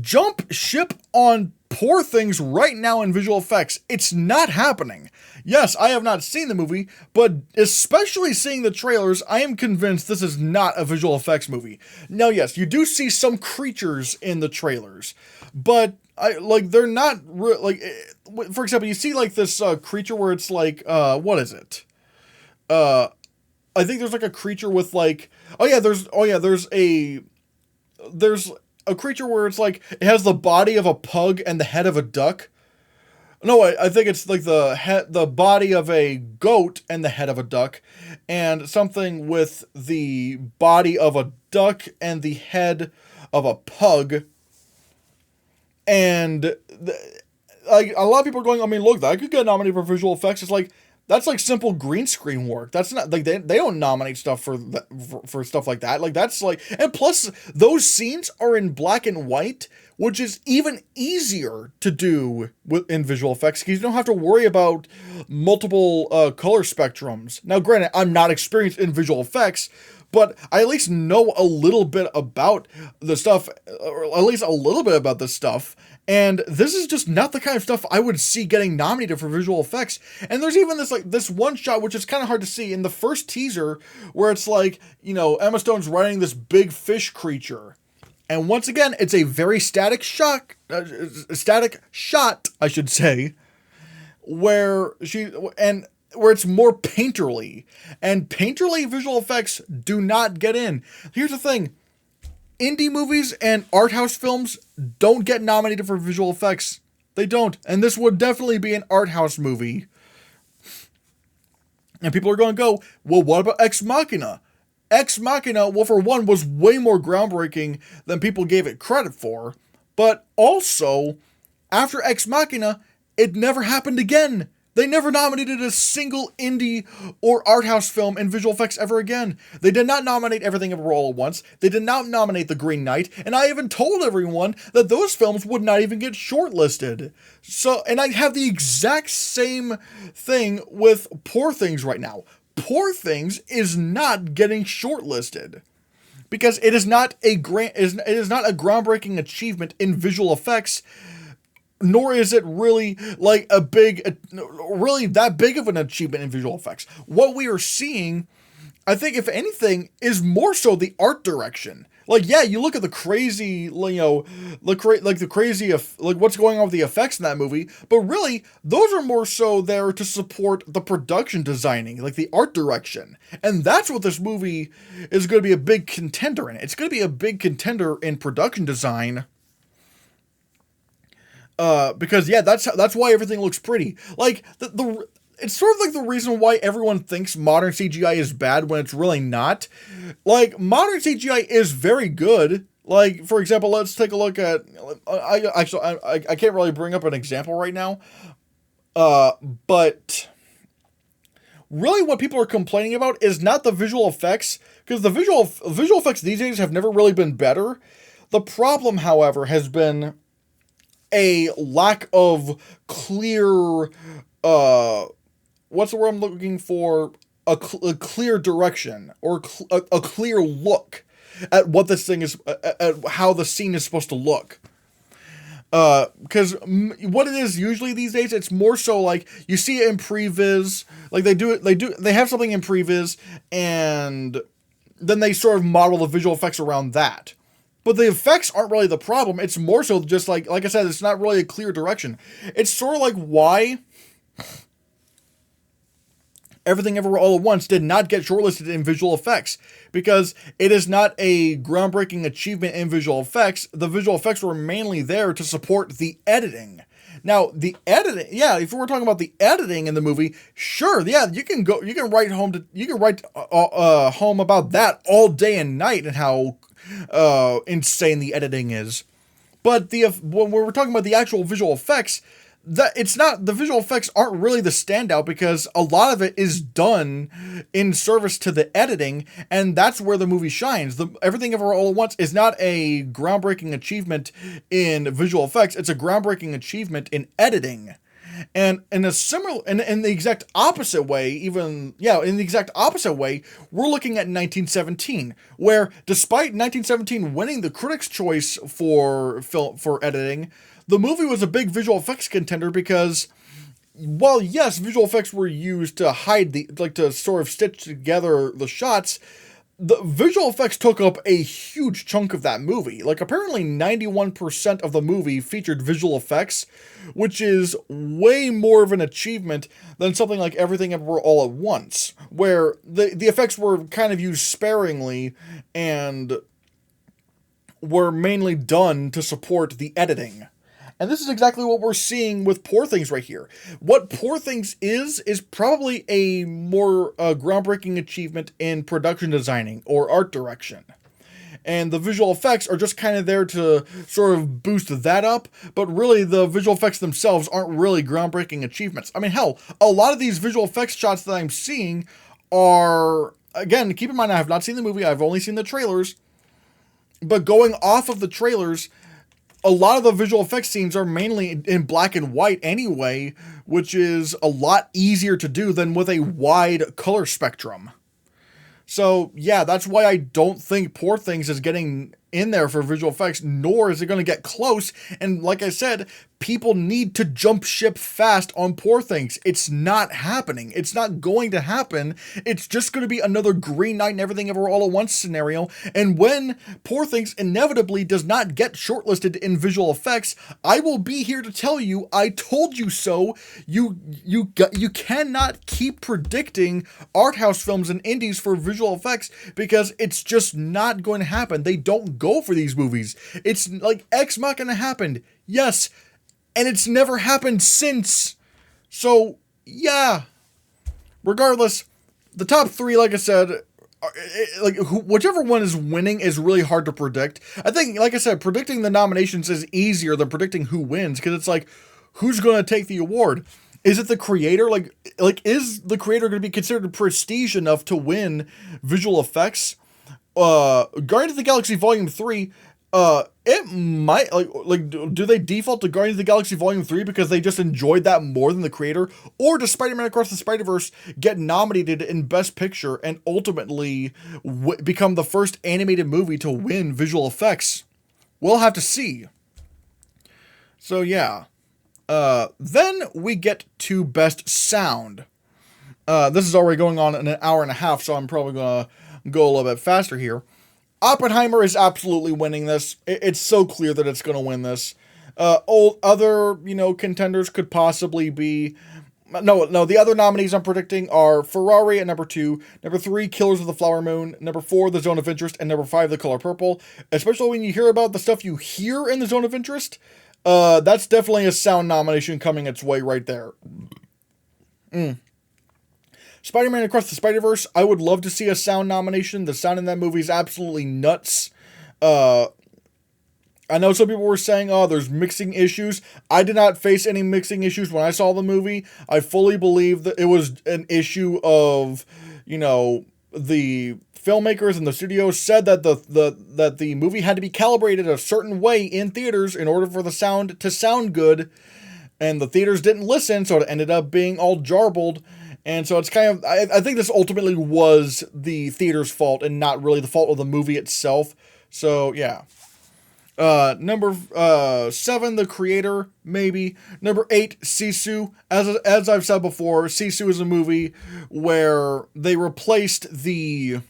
Jump ship on Poor Things right now in visual effects. It's not happening. Yes, I have not seen the movie, but especially seeing the trailers, I am convinced this is not a visual effects movie. Now, yes, you do see some creatures in the trailers, but they're not for example, you see like this creature where it's like, what is it? I think there's like a creature with there's a creature where it's like, it has the body of a pug and the head of a duck. No, I think it's like the body of a goat and the head of a duck, and something with the body of a duck and the head of a pug. And like a lot of people are going, I mean, look, that could get nominated for visual effects. It's like, that's like simple green screen work. That's not like they don't nominate stuff for stuff like that. Like that's like, and plus those scenes are in black and white, which is even easier to do in visual effects because you don't have to worry about multiple color spectrums. Now, granted, I'm not experienced in visual effects, but I at least know a little bit about the stuff, or at least a little bit about this stuff. And this is just not the kind of stuff I would see getting nominated for visual effects. And there's even this one shot, which is kind of hard to see in the first teaser, where it's like, Emma Stone's riding this big fish creature. And once again, it's a very static shot, I should say, where it's more painterly. And painterly visual effects do not get in. Here's the thing. Indie movies and art house films don't get nominated for visual effects. They don't. And this would definitely be an art house movie. And people are going to go, well, what about Ex Machina? Ex Machina, well, for one, was way more groundbreaking than people gave it credit for. But also, after Ex Machina, it never happened again. They never nominated a single indie or art house film in visual effects ever again. They did not nominate Everything Everywhere All at Once. They did not nominate The Green Knight. And I even told everyone that those films would not even get shortlisted. And I have the exact same thing with Poor Things right now. Poor Things is not getting shortlisted because it is not a groundbreaking achievement in visual effects. Nor is it really like really that big of an achievement in visual effects. What we are seeing, I think, if anything, is more so the art direction. Like, yeah, you look at the crazy, what's going on with the effects in that movie, but really, those are more so there to support the production designing, like the art direction. And that's what this movie is going to be a big contender in. It's going to be a big contender in production design. Because yeah, that's why everything looks pretty. Like it's sort of like the reason why everyone thinks modern CGI is bad when it's really not. Like, modern CGI is very good. Like, for example, let's take a look at. I can't really bring up an example right now. But really, what people are complaining about is not the visual effects, because the visual effects these days have never really been better. The problem, however, has been a lack of clear. What's the word I'm looking for? A clear direction, or a clear look at what this thing is, at how the scene is supposed to look. Because what it is usually these days, it's more so like you see it in previs, like they have something in previs, and then they sort of model the visual effects around that. But the effects aren't really the problem. It's more so just like I said, it's not really a clear direction. It's sort of like why Everything Everywhere All at Once did not get shortlisted in visual effects, because it is not a groundbreaking achievement in visual effects. The visual effects were mainly there to support the editing. Now, the editing, yeah, if we're talking about the editing in the movie, sure, yeah, you can write home about that all day and night, and how insane the editing is. But when we're talking about the actual visual effects, the visual effects aren't really the standout, because a lot of it is done in service to the editing, and that's where the movie shines. Everything Everywhere All at Once is not a groundbreaking achievement in visual effects, it's a groundbreaking achievement in editing. And in the exact opposite way, we're looking at 1917, where despite 1917 winning the Critics' Choice for editing, the movie was a big visual effects contender, because, while yes, visual effects were used to to sort of stitch together the shots, the visual effects took up a huge chunk of that movie. Like, apparently 91% of the movie featured visual effects, which is way more of an achievement than something like Everything Everywhere All at Once, where the effects were kind of used sparingly and were mainly done to support the editing. And this is exactly what we're seeing with Poor Things right here. What Poor Things is probably a more groundbreaking achievement in production designing or art direction. And the visual effects are just kind of there to sort of boost that up, but really the visual effects themselves aren't really groundbreaking achievements. I mean, hell, a lot of these visual effects shots that I'm seeing are, again, keep in mind, I have not seen the movie, I've only seen the trailers, but going off of the trailers, a lot of the visual effects scenes are mainly in black and white anyway, which is a lot easier to do than with a wide color spectrum. So, yeah, that's why I don't think Poor Things is getting in there for visual effects, nor is it going to get close. And like I said, people need to jump ship fast on Poor Things. It's not happening. It's not going to happen. It's just going to be another Green Knight and Everything Ever All at Once scenario. And when Poor Things inevitably does not get shortlisted in visual effects, I will be here to tell you, I told you so. You cannot keep predicting art house films and indies for visual effects, because it's just not going to happen. They don't go for these movies. It's like Ex Machina happened. Yes. And it's never happened since. So, yeah. Regardless, the top three, like I said, whichever one is winning is really hard to predict. I think, like I said, predicting the nominations is easier than predicting who wins, because it's like, who's going to take the award? Is it the creator? Like, is the creator going to be considered prestige enough to win visual effects? Guardians of the Galaxy Volume 3, it might, do they default to Guardians of the Galaxy Volume 3 because they just enjoyed that more than the creator? Or does Spider-Man Across the Spider-Verse get nominated in Best Picture and ultimately become the first animated movie to win visual effects? We'll have to see. So, yeah. Then we get to Best Sound. This is already going on in an hour and a half, so I'm probably going to go a little bit faster here. Oppenheimer is absolutely winning this. It's so clear that it's going to win this. Other contenders could possibly be... No, the other nominees I'm predicting are Ferrari at number 2, number 3, Killers of the Flower Moon, number 4, The Zone of Interest, and number 5, The Color Purple. Especially when you hear about the stuff you hear in The Zone of Interest, that's definitely a sound nomination coming its way right there. Spider-Man Across the Spider-Verse, I would love to see a sound nomination. The sound in that movie is absolutely nuts. I know some people were saying, oh, there's mixing issues. I did not face any mixing issues when I saw the movie. I fully believe that it was an issue of, the filmmakers and the studios said that the movie had to be calibrated a certain way in theaters in order for the sound to sound good, and the theaters didn't listen, so it ended up being all jarbled. And so it's kind of, I think this ultimately was the theater's fault and not really the fault of the movie itself. So yeah. Number 7, the creator, maybe. Number 8, Sisu. As I've said before, Sisu is a movie where they replaced the,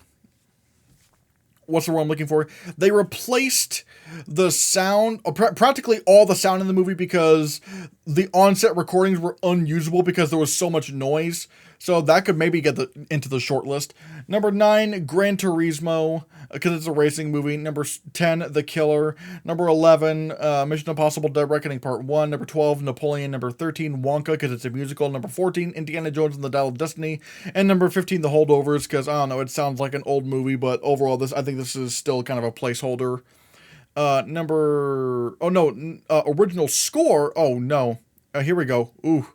what's the word I'm looking for? They replaced the sound, practically all the sound in the movie, because the on-set recordings were unusable because there was so much noise. So that could maybe get into the short list. Number 9, Gran Turismo, because it's a racing movie. Number 10, The Killer. Number 11, Mission Impossible Dead Reckoning Part 1. Number 12, Napoleon. Number 13, Wonka, because it's a musical. Number 14, Indiana Jones and the Dial of Destiny. And number 15, The Holdovers, because, I don't know, it sounds like an old movie, but overall, I think this is still kind of a placeholder. Original score. Oh, no. Here we go. Ooh.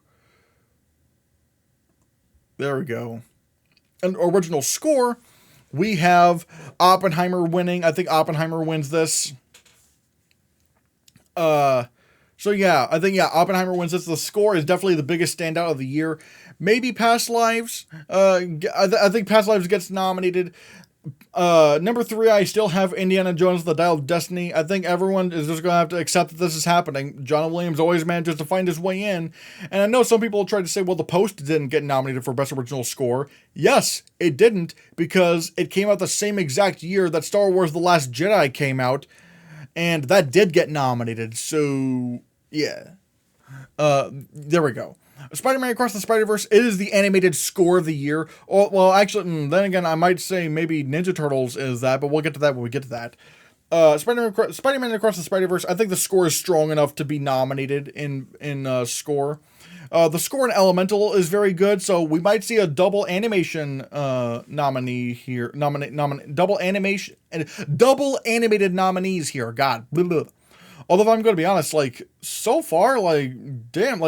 There we go. An original score, we have Oppenheimer winning. I think Oppenheimer wins this. So yeah, I think, Oppenheimer wins this. The score is definitely the biggest standout of the year. Maybe Past Lives. I think Past Lives gets nominated. Number 3, I still have Indiana Jones, The Dial of Destiny. I think everyone is just going to have to accept that this is happening. John Williams always manages to find his way in. And I know some people tried to say, well, The Post didn't get nominated for Best Original Score. Yes, it didn't, because it came out the same exact year that Star Wars The Last Jedi came out. And that did get nominated. So, yeah. There we go. Spider-Man Across the Spider-Verse, it is the animated score of the year. Oh, well, actually, then again, I might say maybe Ninja Turtles is that, but we'll get to that when we get to that. Spider-Man Across the Spider-Verse, I think the score is strong enough to be nominated in score. The score in Elemental is very good, so we might see a double animation nominee here. Double animated nominees here. God. Blah, blah. Although, if I'm going to be honest, so far, damn,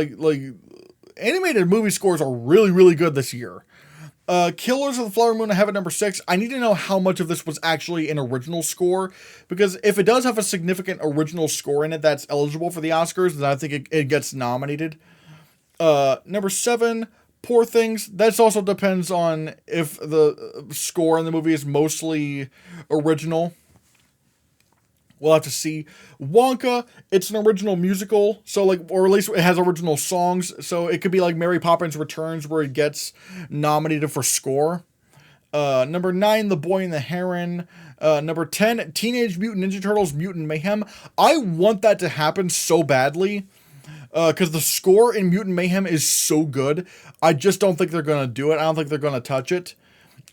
animated movie scores are really, really good this year. Killers of the Flower Moon, I have at number 6. I need to know how much of this was actually an original score, because if it does have a significant original score in it that's eligible for the Oscars, then I think it gets nominated. Number 7, Poor Things. That also depends on if the score in the movie is mostly original. We'll have to see. Wonka, it's an original musical, so or at least it has original songs, so it could be like Mary Poppins Returns, where it gets nominated for score. Number 9, The Boy and the Heron. Number 10, Teenage Mutant Ninja Turtles Mutant Mayhem. I want that to happen so badly, because the score in Mutant Mayhem is so good. I just don't think they're going to do it. I don't think they're going to touch it.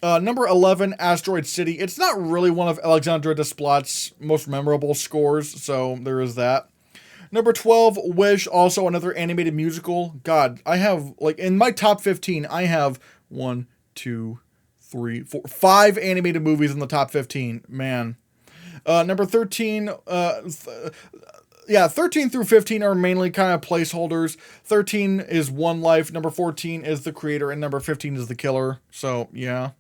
Number 11, Asteroid City. It's not really one of Alexandre Desplat's most memorable scores, so there is that. Number 12, Wish, also another animated musical. God, I have, in my top 15, I have 1, 2, 3, 4, 5 animated movies in the top 15. Man. Number 13, 13 through 15 are mainly kind of placeholders. 13 is One Life, number 14 is The Creator, and number 15 is The Killer. So, yeah.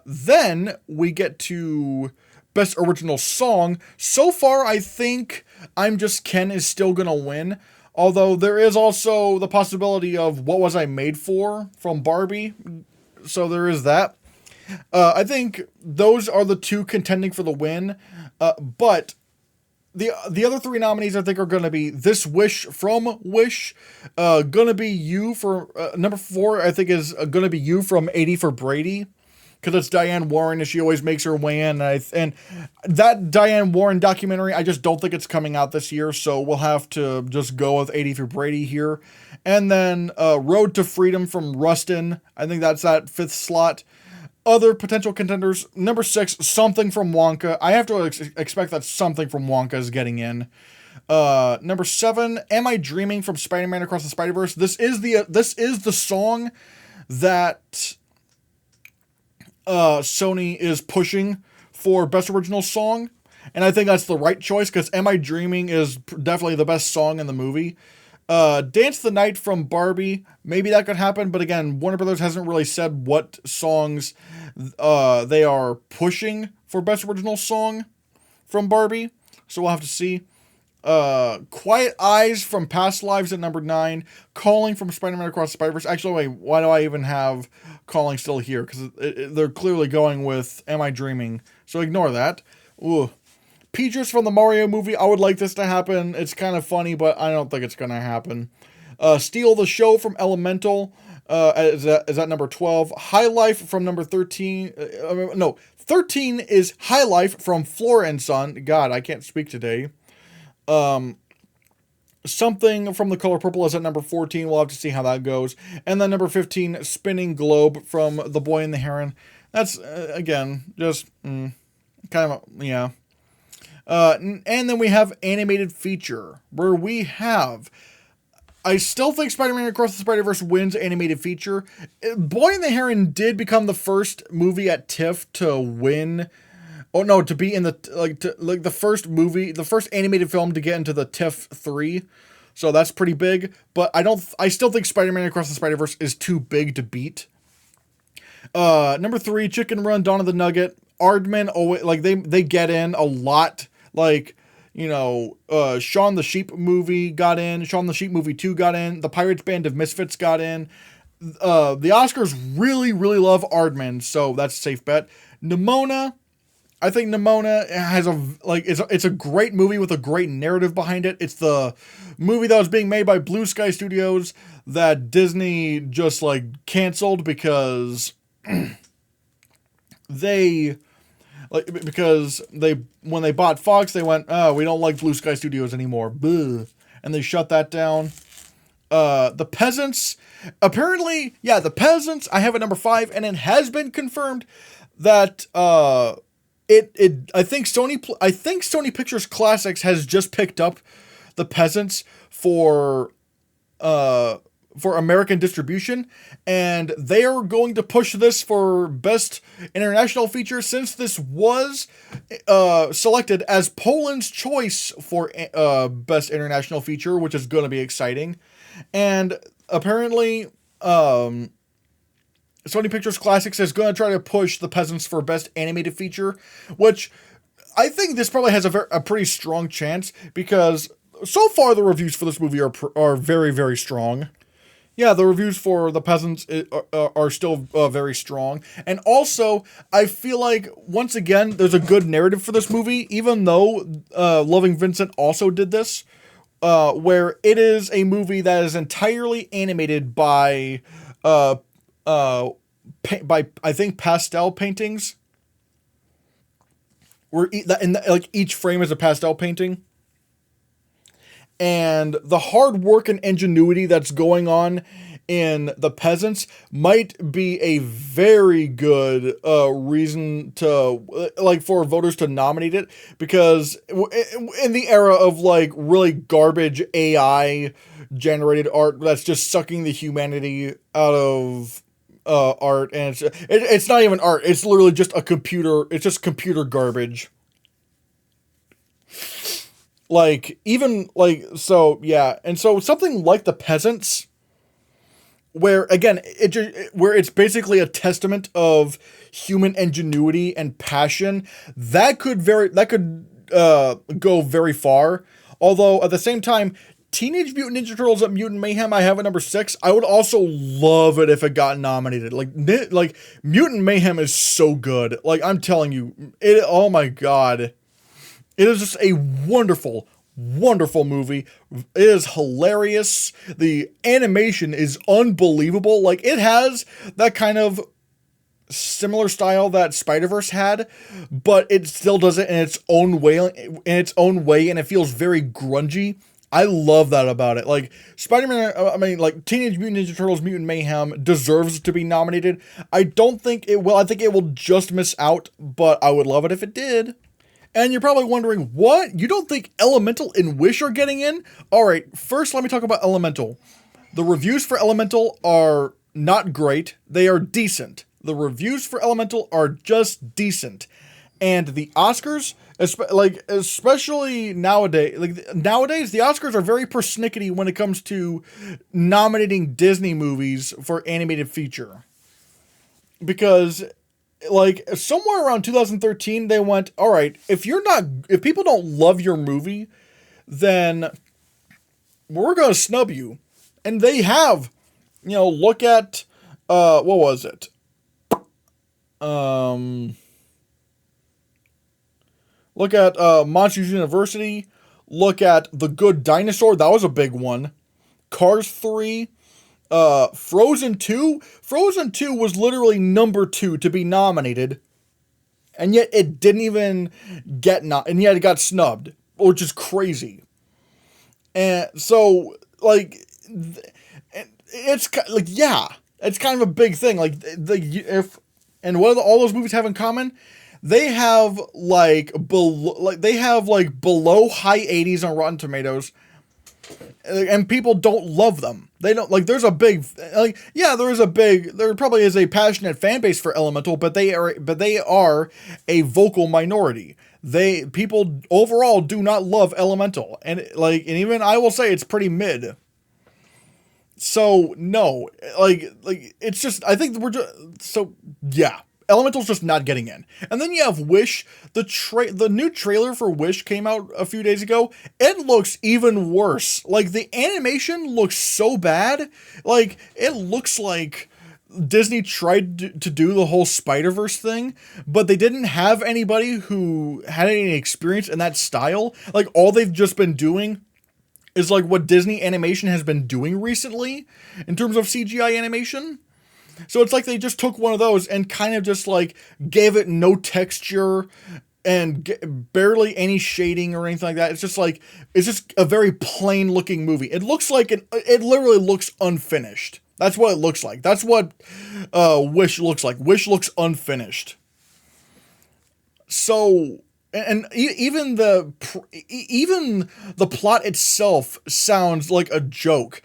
Then we get to Best Original Song. So far, I think I'm Just Ken is still gonna win. Although there is also the possibility of What Was I Made For from Barbie. So there is that. I think those are the two contending for the win. But the other 3 nominees I think are going to be This Wish from Wish, gonna be You for number 4 I think is gonna be You from 80 for Brady, because it's Diane Warren and she always makes her way in, and that Diane Warren documentary, I just don't think it's coming out this year, so we'll have to just go with 80 for Brady here. And then Road to Freedom from Rustin, I think that's that 5th slot. Other potential contenders, number 6, Something from Wonka. I have to expect that Something from Wonka is getting in. Number 7, Am I Dreaming from Spider-Man Across the Spider-Verse. This is the song that Sony is pushing for Best Original Song. And I think that's the right choice because Am I Dreaming is definitely the best song in the movie. Dance the Night from Barbie, maybe that could happen, but again, Warner Brothers hasn't really said what songs they are pushing for Best Original Song from Barbie, so we'll have to see. Quiet Eyes from Past Lives at number 9. Calling from Spider-Man Across the Spider-Verse. Actually, wait, why do I even have Calling still here? Because they're clearly going with Am I Dreaming, so ignore that. Ooh. Peaches from the Mario movie. I would like this to happen. It's kind of funny, but I don't think it's going to happen. Steal the Show from Elemental is at number 12. High Life from number 13. 13 is High Life from Flora and Son. God, I can't speak today. Something from The Color Purple is at number 14. We'll have to see how that goes. And then number 15, Spinning Globe from The Boy and the Heron. That's, again, just kind of, yeah. And then we have Animated Feature, where we have... I still think Spider-Man Across the Spider-Verse wins Animated Feature. Boy and the Heron did become the first movie at TIFF to win... Oh no, to be in the the first movie, the first animated film to get into the TIFF 3. So that's pretty big, but I still think Spider-Man Across the Spider-Verse is too big to beat. Number 3, Chicken Run, Dawn of the Nugget. Aardman, they get in a lot. Like, you know, Shaun the Sheep movie got in, Shaun the Sheep movie 2 got in, the Pirates Band of Misfits got in. The Oscars really, really love Aardman, so that's a safe bet. Nimona, I think Nimona has it's a great movie with a great narrative behind it. It's the movie that was being made by Blue Sky Studios that Disney just canceled because when they bought Fox, they went, "Oh, we don't like Blue Sky Studios anymore." Boo. And they shut that down. The Peasants, apparently, yeah, The Peasants, I have at number 5, and it has been confirmed that I think Sony Pictures Classics has just picked up The Peasants for American distribution, and they are going to push this for Best International Feature since this was selected as Poland's choice for Best International Feature, which is going to be exciting. And apparently, Sony Pictures Classics is going to try to push The Peasants for Best Animated Feature, which I think this probably has a pretty strong chance because so far the reviews for this movie are very, very strong. Yeah, the reviews for The Peasants are still very strong. And also, I feel like, once again, there's a good narrative for this movie, even though Loving Vincent also did this, where it is a movie that is entirely animated by I think pastel paintings, where each frame is a pastel painting, and the hard work and ingenuity that's going on in The Peasants might be a very good reason to for voters to nominate it, because in the era of really garbage AI generated art that's just sucking the humanity out of art, and it's not even art, it's literally just a computer, it's just computer garbage. So yeah, and so something like The Peasants, where again where it's basically a testament of human ingenuity and passion, that could go very far. Although at the same time, Teenage Mutant Ninja Turtles at Mutant Mayhem I have at number 6. I would also love it if it got nominated. Mutant Mayhem is so good. I'm telling you, oh my god. It is just a wonderful, wonderful movie. It is hilarious. The animation is unbelievable. It has that kind of similar style that Spider-Verse had, but it still does it in its own way, and it feels very grungy. I love that about it. Teenage Mutant Ninja Turtles Mutant Mayhem deserves to be nominated. I don't think it will. I think it will just miss out, but I would love it if it did. And you're probably wondering, what? You don't think Elemental and Wish are getting in? Alright, first let me talk about Elemental. The reviews for Elemental are not great. They are decent. The reviews for Elemental are just decent. And the Oscars, especially nowadays, the Oscars are very persnickety when it comes to nominating Disney movies for animated feature. Because, like, somewhere around 2013, they went, all right, if people don't love your movie, then we're going to snub you. And they have, look at, what was it? Look at Monsters University. Look at The Good Dinosaur. That was a big one. Cars 3. Frozen 2. Frozen 2 was literally number 2 to be nominated. And yet it didn't even and yet it got snubbed. Which is crazy. And so, like, it's like, yeah. It's kind of a big thing. Like, what do all those movies have in common? They have below high 80s on Rotten Tomatoes, and people don't love them. They don't there probably is a passionate fan base for Elemental, but they are a vocal minority. People overall do not love Elemental, and even I will say it's pretty mid. So no, it's just, I think yeah. Elemental's just not getting in. And then you have Wish. The new trailer for Wish came out a few days ago. It looks even worse. The animation looks so bad. It looks like Disney tried to do the whole Spider-Verse thing, but they didn't have anybody who had any experience in that style. All they've just been doing is what Disney animation has been doing recently in terms of CGI animation. So it's they just took one of those and kind of just gave it no texture and barely any shading or anything like that. It's just a very plain looking movie. It looks it literally looks unfinished. That's what it looks like. That's what Wish looks like. Wish looks unfinished. So, and even the plot itself sounds like a joke.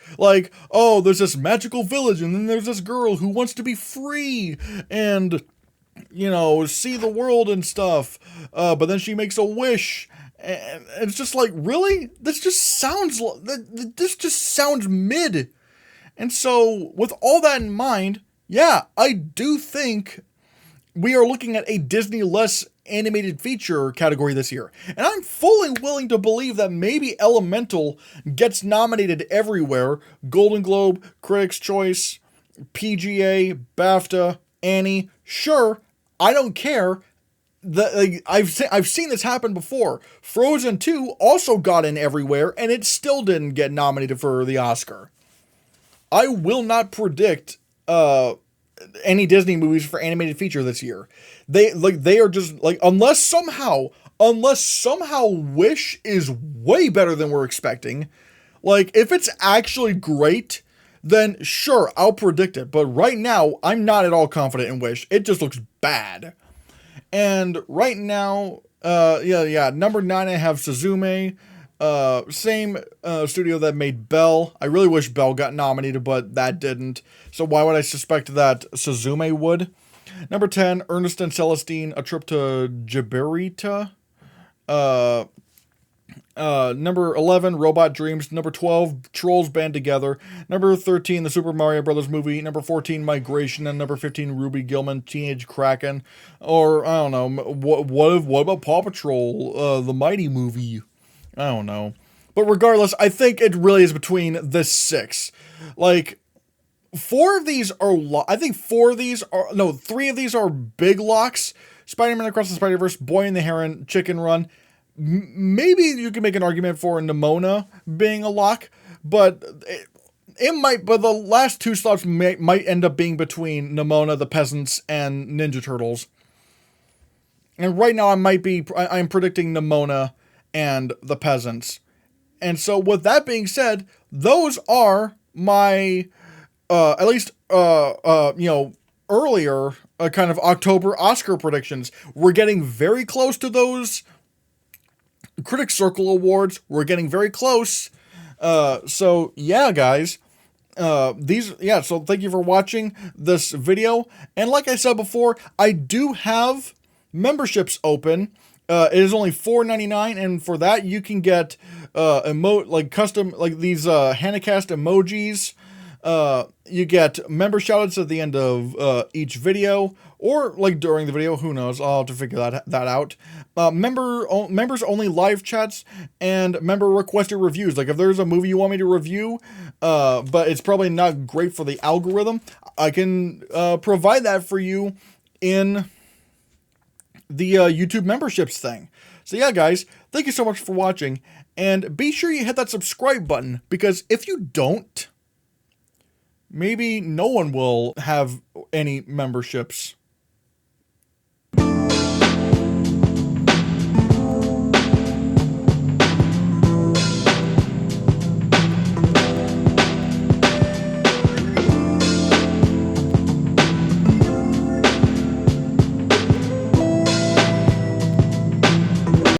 Oh, there's this magical village, and then there's this girl who wants to be free and, see the world and stuff. But then she makes a wish, and it's just really? This just sounds mid. And so, with all that in mind, yeah, I do think we are looking at a Disney-less animated feature category this year. And I'm fully willing to believe that maybe Elemental gets nominated everywhere. Golden Globe, Critics' Choice, PGA, BAFTA, Annie. Sure, I don't care. I've seen this happen before. Frozen 2 also got in everywhere, and it still didn't get nominated for the Oscar. I will not predict any Disney movies for animated feature this year. They are just unless somehow Wish is way better than we're expecting. If it's actually great, then sure, I'll predict it. But right now, I'm not at all confident in Wish. It just looks bad. And right now, number 9 I have Suzume. Same studio that made Belle. I really wish Belle got nominated, but that didn't. So why would I suspect that Suzume would? Number 10, Ernest and Celestine, A Trip to Gibraltar. Number 11, Robot Dreams. Number 12, Trolls Band Together. Number 13, The Super Mario Brothers Movie. Number 14, Migration. And number 15, Ruby Gilman, Teenage Kraken. Or, I don't know, what about Paw Patrol, the Mighty Movie? I don't know. But regardless, I think it really is between the 6. 4 of these are, three of these are big locks. Spider-Man Across the Spider-Verse, Boy and the Heron, Chicken Run. Maybe you can make an argument for Nimona being a lock, but it might, but the last 2 slots might end up being between Nimona, the Peasants, and Ninja Turtles. And right now I'm predicting Nimona and the Peasants. And so with that being said, those are my at least earlier kind of October Oscar predictions. We're getting very close to those Critics Circle Awards. We're getting very close. So yeah, guys. So thank you for watching this video. And like I said before, I do have memberships open. It is only $4.99, and for that you can get custom these Hannahcast emojis. You get member shoutouts at the end of each video, or like during the video. Who knows? I'll have to figure that out. Members only live chats and member requested reviews. Like if there's a movie you want me to review, but it's probably not great for the algorithm, I can provide that for you in the YouTube memberships thing. So yeah, guys, thank you so much for watching, and be sure you hit that subscribe button, because if you don't, maybe no one will have any memberships.